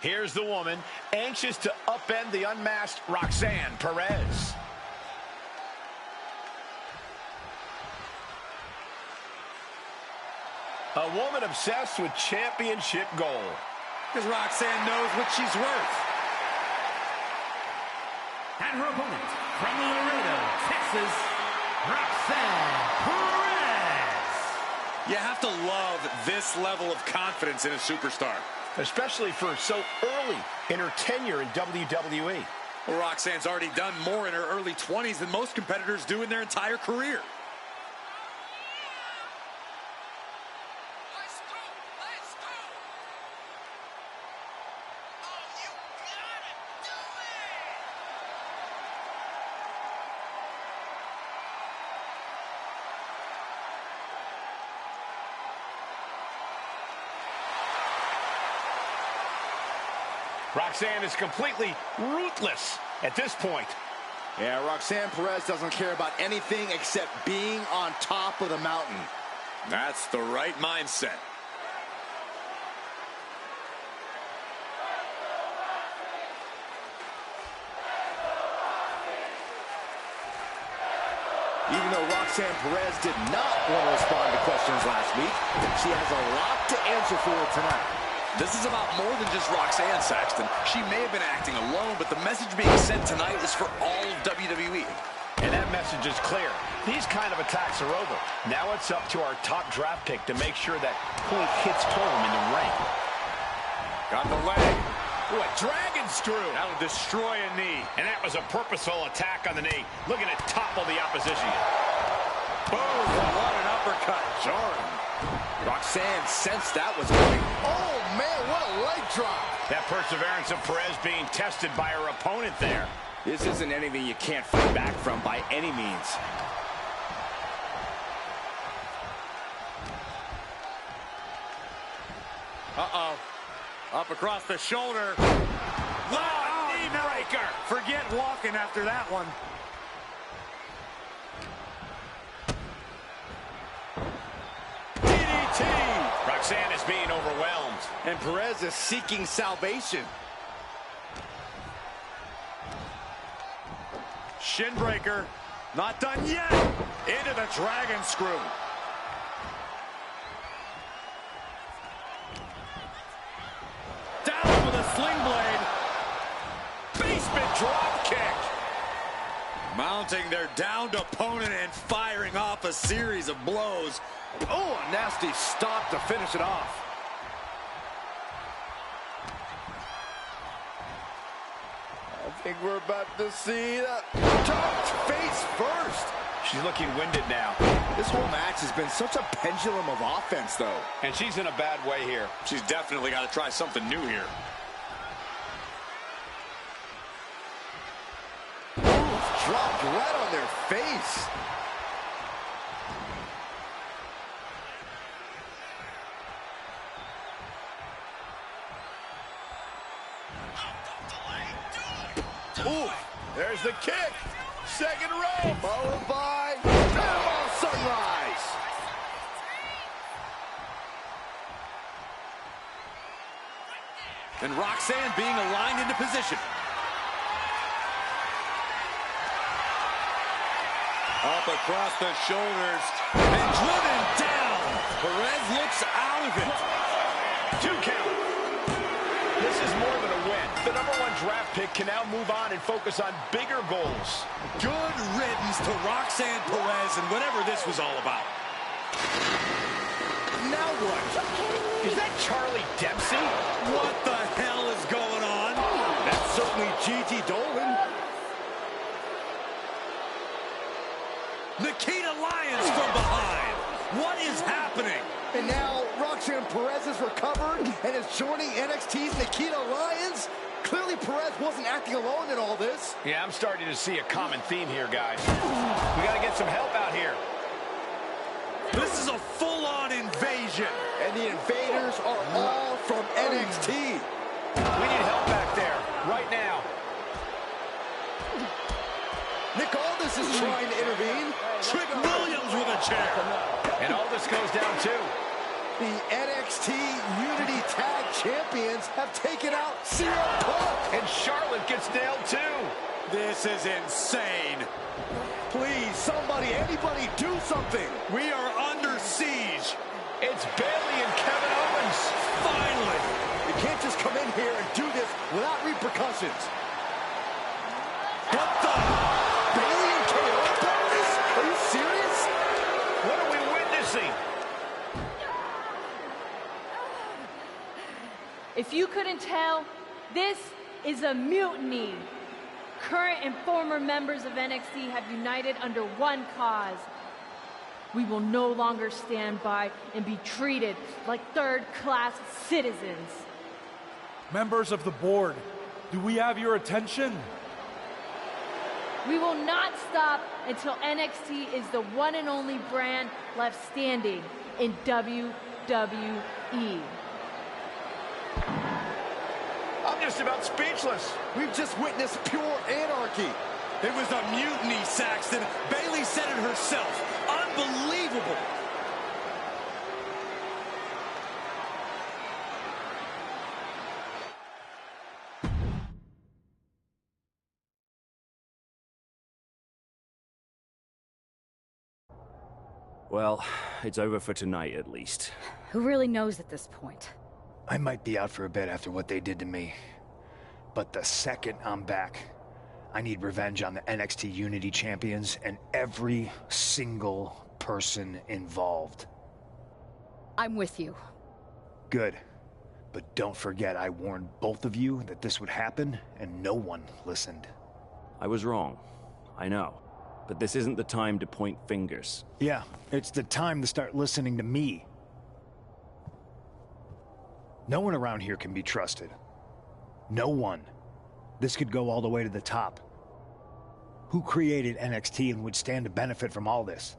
Here's the woman, anxious to upend the unmasked Roxanne Perez. A woman obsessed with championship gold. Because Roxanne knows what she's worth. And her opponent, from Laredo, Texas, Roxanne Perez. You have to love this level of confidence in a superstar. Especially for so early in her tenure in WWE. Well, Roxanne's already done more in her early 20s than most competitors do in their entire career. Roxanne is completely ruthless at this point. Yeah, Roxanne Perez doesn't care about anything except being on top of the mountain. That's the right mindset. Even though Roxanne Perez did not want to respond to questions last week, she has a lot to answer for tonight. This is about more than just Roxanne, Saxton. She may have been acting alone, but the message being sent tonight is for all of WWE. And that message is clear. These kind of attacks are over. Now it's up to our top draft pick to make sure that point hits home in the ring. Got the leg. Ooh, a dragon screw. That'll destroy a knee. And that was a purposeful attack on the knee. Looking to topple the opposition. Boom, what an uppercut. Jarring. Roxanne sensed that was coming. Oh, man, what a leg drop. That perseverance of Perez being tested by her opponent there. This isn't anything you can't fight back from by any means. Uh-oh. Up across the shoulder. Oh, knee breaker. Forget walking after that one. Roxanne is being overwhelmed. And Perez is seeking salvation. Shin breaker. Not done yet. Into the dragon screw. Down with a sling blade. Basement drop kick. Mounting their downed opponent and firing off a series of blows. Oh, a nasty stop to finish it off. I think we're about to see the dropped face first. She's looking winded now. This whole match has been such a pendulum of offense, though. And she's in a bad way here. She's definitely got to try something new here. Dropped right on their face. Ooh, there's the kick. Second row. Followed by Panama Sunrise. And Roxanne being aligned into position. Up across the shoulders and driven down. Perez looks out of it. 2 count. This is more than a win. The #1 draft pick can now move on and focus on bigger goals. Good riddance to Roxanne Perez and whatever this was all about. Now what? Is that Charlie Dempsey? What the hell is going on? That's certainly Gigi Dolan. Nikita Lyons from behind. What is happening? And now Roxanne Perez is recovered and is joining NXT's Nikita Lyons. Clearly Perez wasn't acting alone in all this. Yeah, I'm starting to see a common theme here, guys. We got to get some help out here. This is a full-on invasion. And the invaders are all from NXT. We need help back there, right now. Nick Aldis is trying to intervene. Trick Williams with a chair. And Aldis goes down too. The NXT Unity Tag Champions have taken out CM Punk. And Charlotte gets nailed too. This is insane. Please, somebody, anybody, do something. We are under siege. It's Bayley and Kevin Owens. Finally. You can't just come in here and do this without repercussions. What the? Bayley and KO bonus? Are you serious? What are we witnessing? If you couldn't tell, this is a mutiny. Current and former members of NXT have united under one cause. We will no longer stand by and be treated like third-class citizens. Members of the board, do we have your attention? We will not stop until NXT is the one and only brand left standing in WWE. I'm just about speechless. We've just witnessed pure anarchy. It was a mutiny, Saxton. Bayley said it herself. Unbelievable. Well, it's over for tonight at least. Who really knows at this point? I might be out for a bit after what they did to me. But the second I'm back, I need revenge on the NXT Unity Champions and every single person involved. I'm with you. Good. But don't forget, I warned both of you that this would happen, and no one listened. I was wrong. I know. But this isn't the time to point fingers. Yeah, it's the time to start listening to me. No one around here can be trusted. No one. This could go all the way to the top. Who created NXT and would stand to benefit from all this?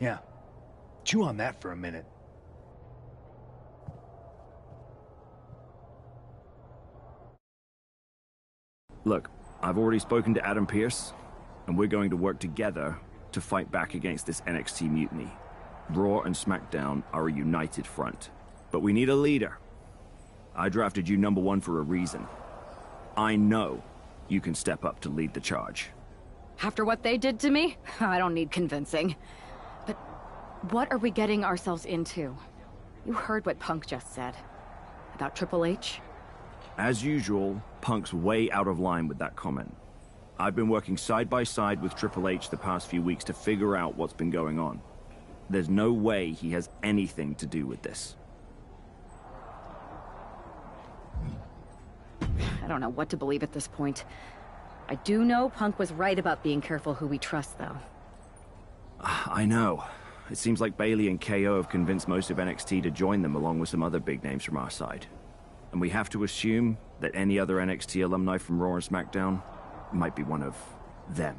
Yeah. Chew on that for a minute. Look, I've already spoken to Adam Pearce, and we're going to work together to fight back against this NXT mutiny. Raw and SmackDown are a united front. But we need a leader. I drafted you #1 for a reason. I know you can step up to lead the charge. After what they did to me, I don't need convincing. But what are we getting ourselves into? You heard what Punk just said. About Triple H? As usual, Punk's way out of line with that comment. I've been working side by side with Triple H the past few weeks to figure out what's been going on. There's no way he has anything to do with this. I don't know what to believe at this point. I do know Punk was right about being careful who we trust, though. I know. It seems like Bayley and KO have convinced most of NXT to join them along with some other big names from our side. And we have to assume that any other NXT alumni from Raw and SmackDown might be one of them.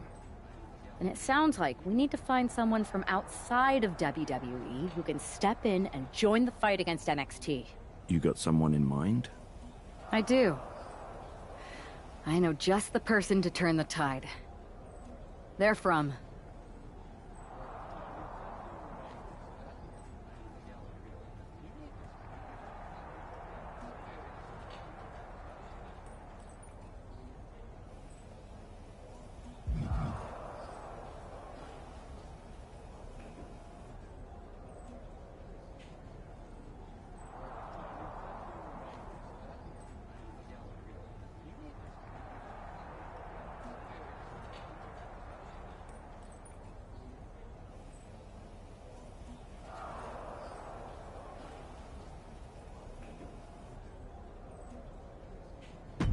And it sounds like we need to find someone from outside of WWE who can step in and join the fight against NXT. You got someone in mind? I do. I know just the person to turn the tide. They're from...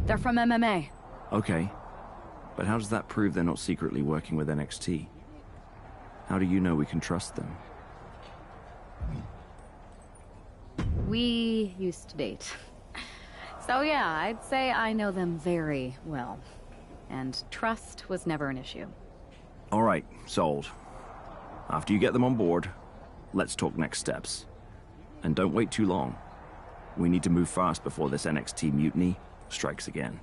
They're from MMA. Okay. But how does that prove they're not secretly working with NXT? How do you know we can trust them? We used to date. So yeah, I'd say I know them very well. And trust was never an issue. All right, sold. After you get them on board, let's talk next steps. And don't wait too long. We need to move fast before this NXT mutiny strikes again.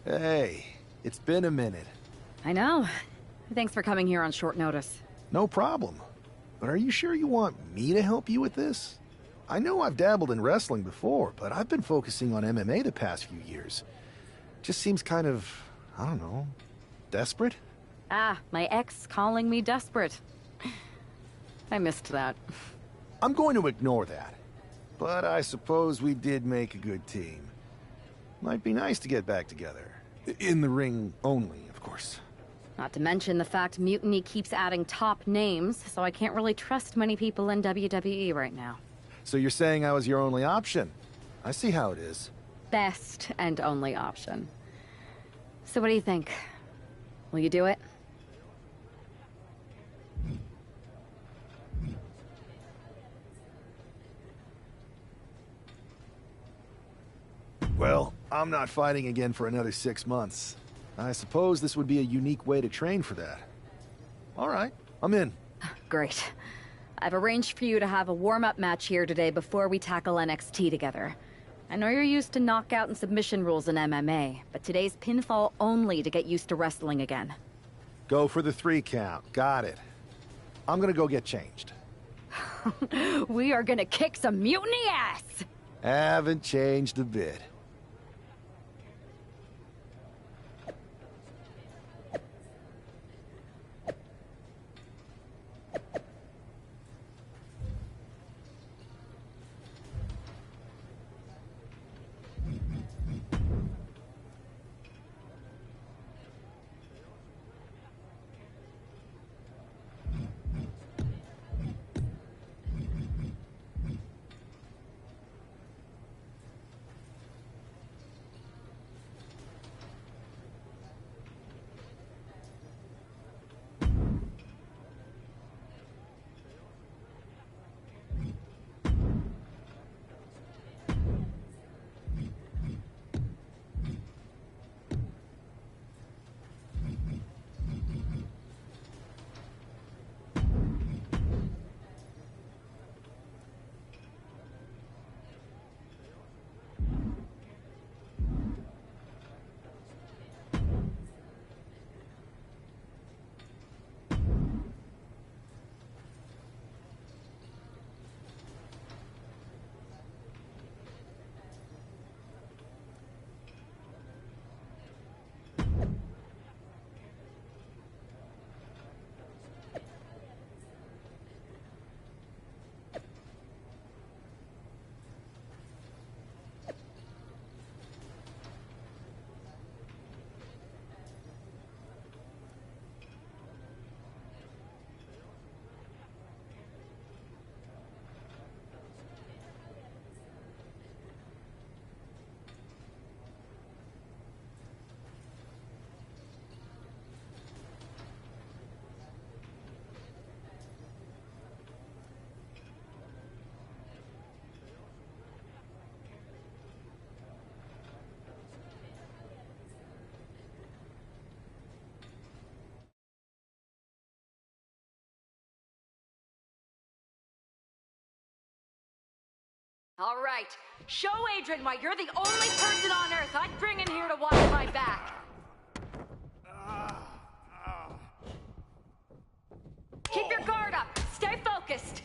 Hey, it's been a minute. I know. Thanks for coming here on short notice. No problem. But are you sure you want me to help you with this? I know I've dabbled in wrestling before, but I've been focusing on MMA the past few years. Just seems kind of, I don't know, desperate? Ah, my ex calling me desperate. I missed that. I'm going to ignore that. But I suppose we did make a good team. Might be nice to get back together. In the ring only, of course. Not to mention the fact Mutiny keeps adding top names, so I can't really trust many people in WWE right now. So you're saying I was your only option? I see how it is. Best and only option. So what do you think? Will you do it? Well, I'm not fighting again for another 6 months. I suppose this would be a unique way to train for that. All right, I'm in. Great. I've arranged for you to have a warm-up match here today before we tackle NXT together. I know you're used to knockout and submission rules in MMA, but today's pinfall only to get used to wrestling again. Go for the 3 count. Got it. I'm gonna go get changed. We are gonna kick some Mutiny ass! Haven't changed a bit. All right, show Adrian why you're the only person on Earth I'd bring in here to watch my back. Keep your guard up. Stay focused.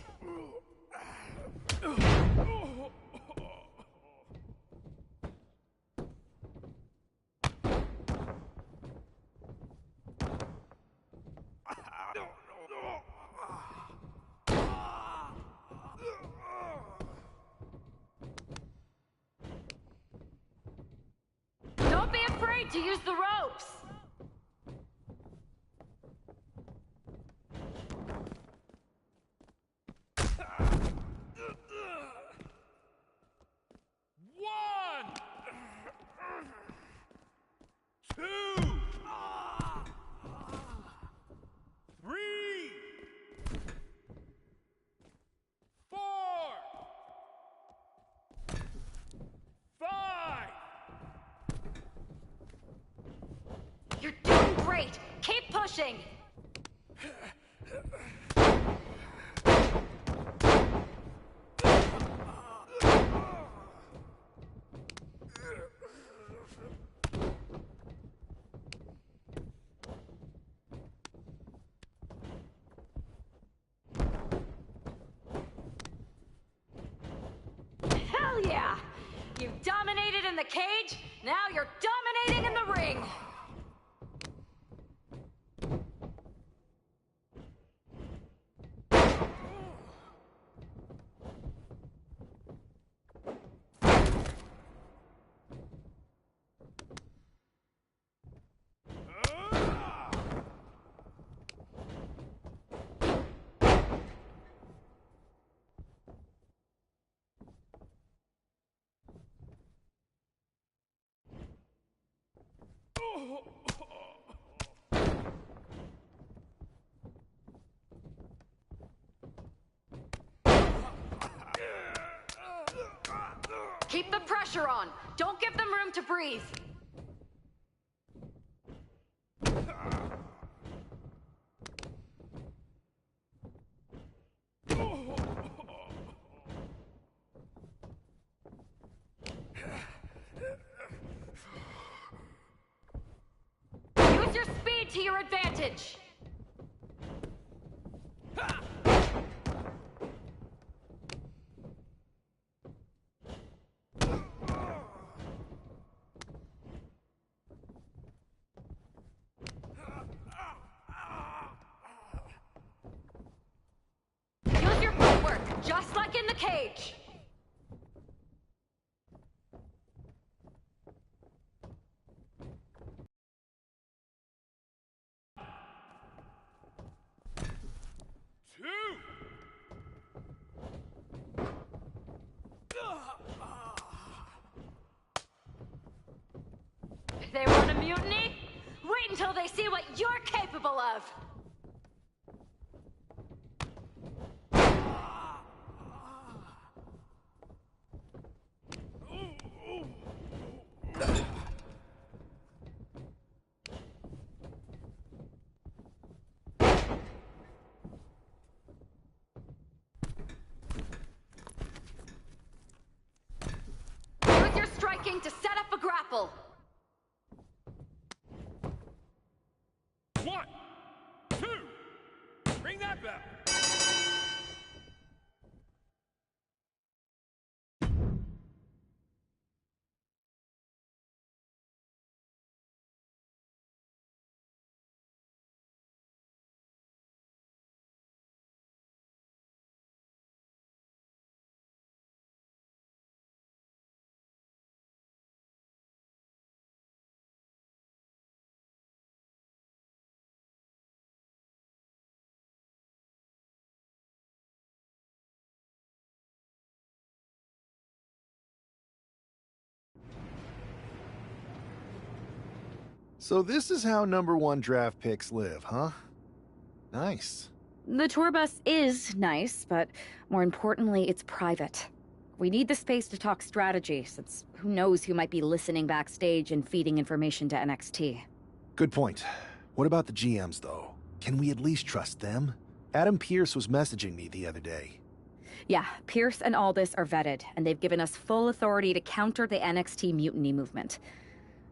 Don't be afraid to use the ropes. One, two, three, four, five. You're doing great. Keep pushing. Hell yeah! You dominated in the cage, now you're dominating in the ring! Keep the pressure on. Don't give them room to breathe. Use your speed to your advantage. Use your footwork, just like in the cage. They want a mutiny? Wait until they see what you're capable of! Use your striking to set up a grapple! One, two, ring that bell. So this is how #1 draft picks live, huh? Nice. The tour bus is nice, but more importantly, it's private. We need the space to talk strategy, since who knows who might be listening backstage and feeding information to NXT. Good point. What about the GMs, though? Can we at least trust them? Adam Pearce was messaging me the other day. Yeah, Pierce and Aldis are vetted, and they've given us full authority to counter the NXT mutiny movement.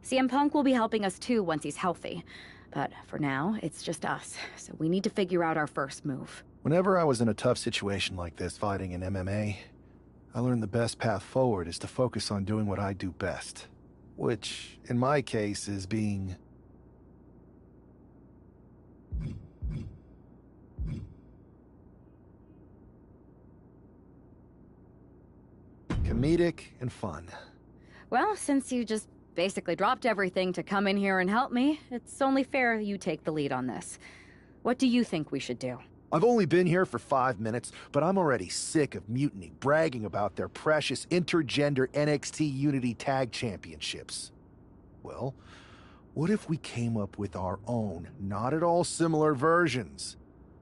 CM Punk will be helping us too once he's healthy. But for now, it's just us, so we need to figure out our first move. Whenever I was in a tough situation like this fighting in MMA, I learned the best path forward is to focus on doing what I do best. Which, in my case, is being... comedic and fun. Well, since you just basically dropped everything to come in here and help me, it's only fair you take the lead on this. What do you think we should do? I've only been here for 5 minutes, but I'm already sick of Mutiny bragging about their precious intergender NXT Unity Tag Championships. Well, what if we came up with our own, not at all similar versions?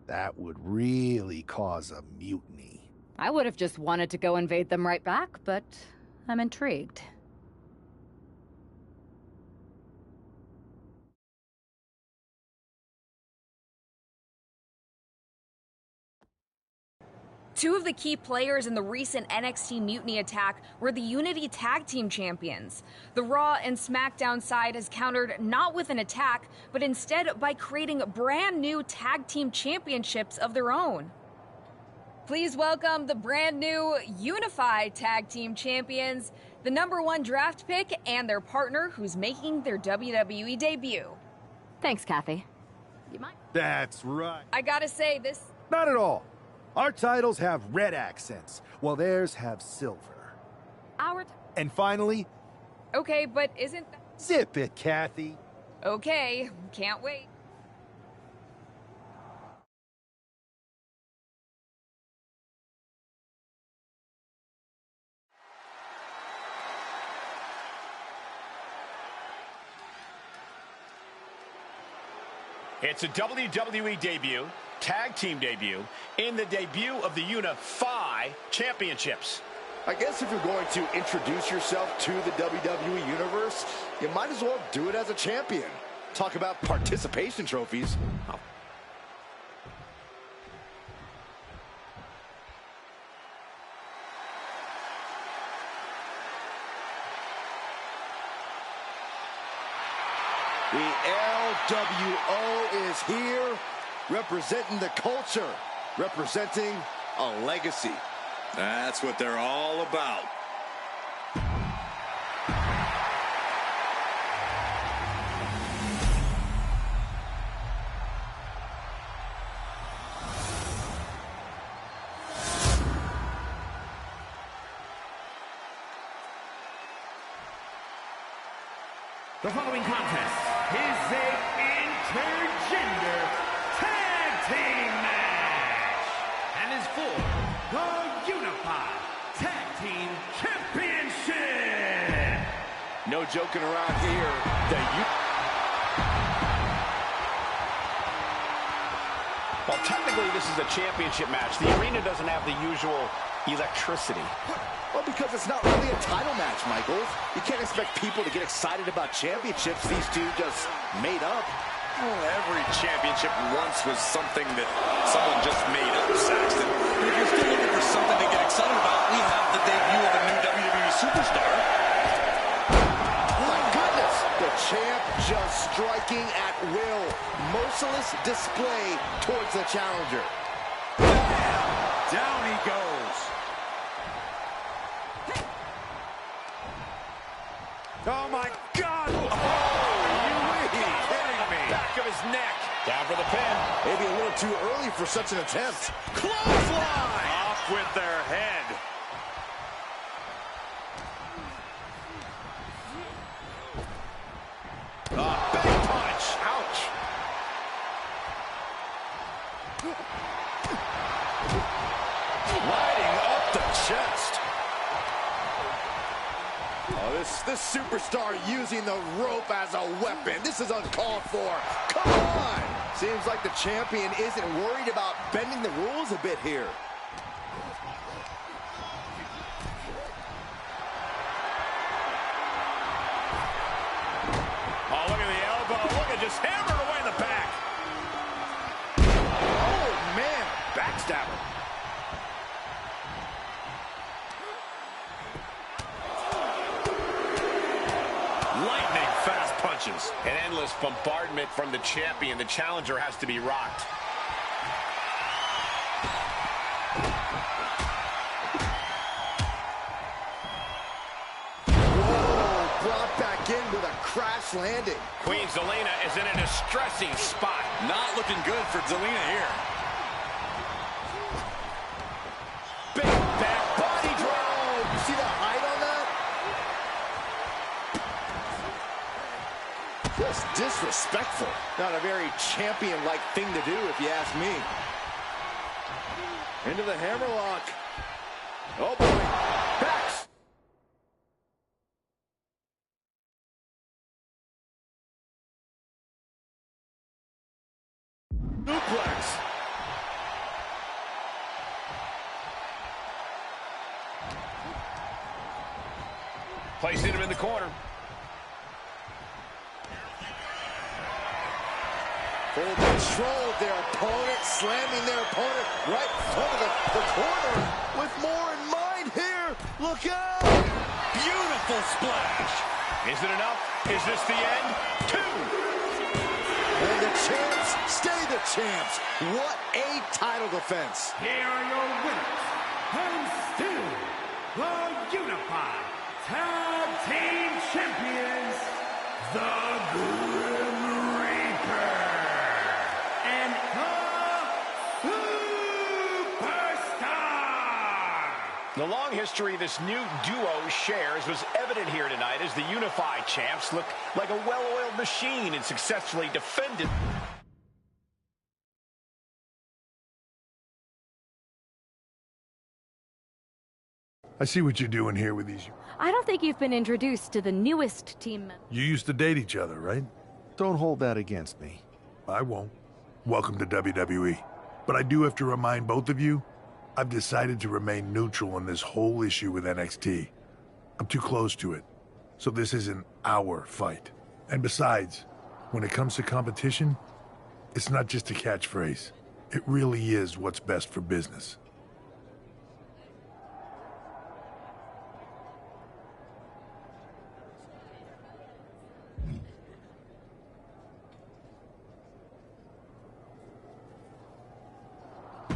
That would really cause a mutiny. I would have just wanted to go invade them right back, but I'm intrigued. Two of the key players in the recent NXT Mutiny attack were the Unity Tag Team Champions. The Raw and SmackDown side has countered not with an attack, but instead by creating brand new Tag Team Championships of their own. Please welcome the brand new Unified Tag Team Champions, the #1 draft pick, and their partner who's making their WWE debut. Thanks, Kathy. You might... That's right. I gotta say, this... Not at all. Our titles have red accents, while theirs have silver. Our... And finally... Okay, but isn't... Zip it, Kathy. Okay, can't wait. It's a WWE debut, tag team debut, in the debut of the Unify Championships. I guess if you're going to introduce yourself to the WWE Universe, you might as well do it as a champion. Talk about participation trophies. Oh. The LWO is here, representing the culture, representing a legacy. That's what they're all about. The following contest is a intergender tag team match and is for the Unified Tag Team Championship. No joking around here. Well, technically this is a championship match. The arena doesn't have the usual electricity. Well, because it's not really a title match, Michaels. You can't expect people to get excited about championships these two just made up. Well, every championship once was something that someone just made up, Saxton. And if you're still looking for something to get excited about, we have the debut of a new WWE superstar. My goodness! The champ just striking at will. Merciless display towards the challenger. Bam! Down he goes. Oh my God! Oh, are you kidding me? Back of his neck. Down for the pin. Maybe a little too early for such an attempt. Clothesline! Off with their head. Big punch. Ouch. Riding up the chest. Oh, this superstar using the rope as a weapon. This is uncalled for. Come on! Seems like the champion isn't worried about bending the rules a bit here. Oh, look at the elbow. Look at just hammered away in the back. Oh, man. Backstabber. lightning fast punches. An endless bombardment from the champion. The challenger has to be rocked. Whoa, brought back in with a crash landing. Queen Zelina is in a distressing spot. Not looking good for Zelina here. Big back body drop. You see the height on that? Just disrespectful. Not a very champion-like thing to do, if you ask me. Into the hammerlock. Oh, boy. Backs. Suplex. Placing him in the corner. Full control of their opponent, slamming their opponent right in front of the corner with more in mind here. Look out! Beautiful splash. Is it enough? Is this the end? 2. And the champs stay the champs. What a title defense. Here are your winners, and still the Unified Tag Team Champions, the Grim Reaper and the Superstar. The long history this new duo shares was evident here tonight as the Unified Champs look like a well-oiled machine and successfully defended. I see what you're doing here with these. I don't think you've been introduced to the newest team. You used to date each other, right? Don't hold that against me. I won't. Welcome to WWE. But I do have to remind both of you, I've decided to remain neutral on this whole issue with NXT. I'm too close to it. So this isn't our fight. And besides, when it comes to competition, it's not just a catchphrase. It really is what's best for business.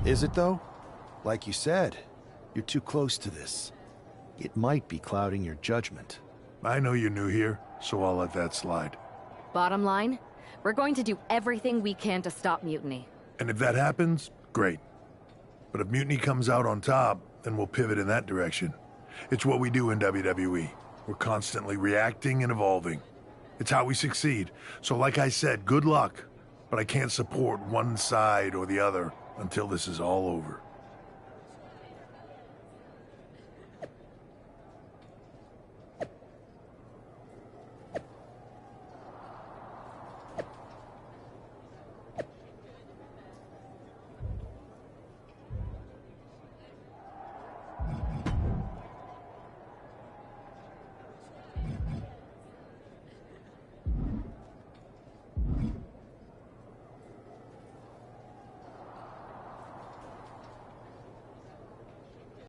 Is it, though? Like you said, you're too close to this. It might be clouding your judgment. I know you're new here, so I'll let that slide. Bottom line, we're going to do everything we can to stop Mutiny. And if that happens, great. But if Mutiny comes out on top, then we'll pivot in that direction. It's what we do in WWE. We're constantly reacting and evolving. It's how we succeed. So like I said, good luck. But I can't support one side or the other until this is all over.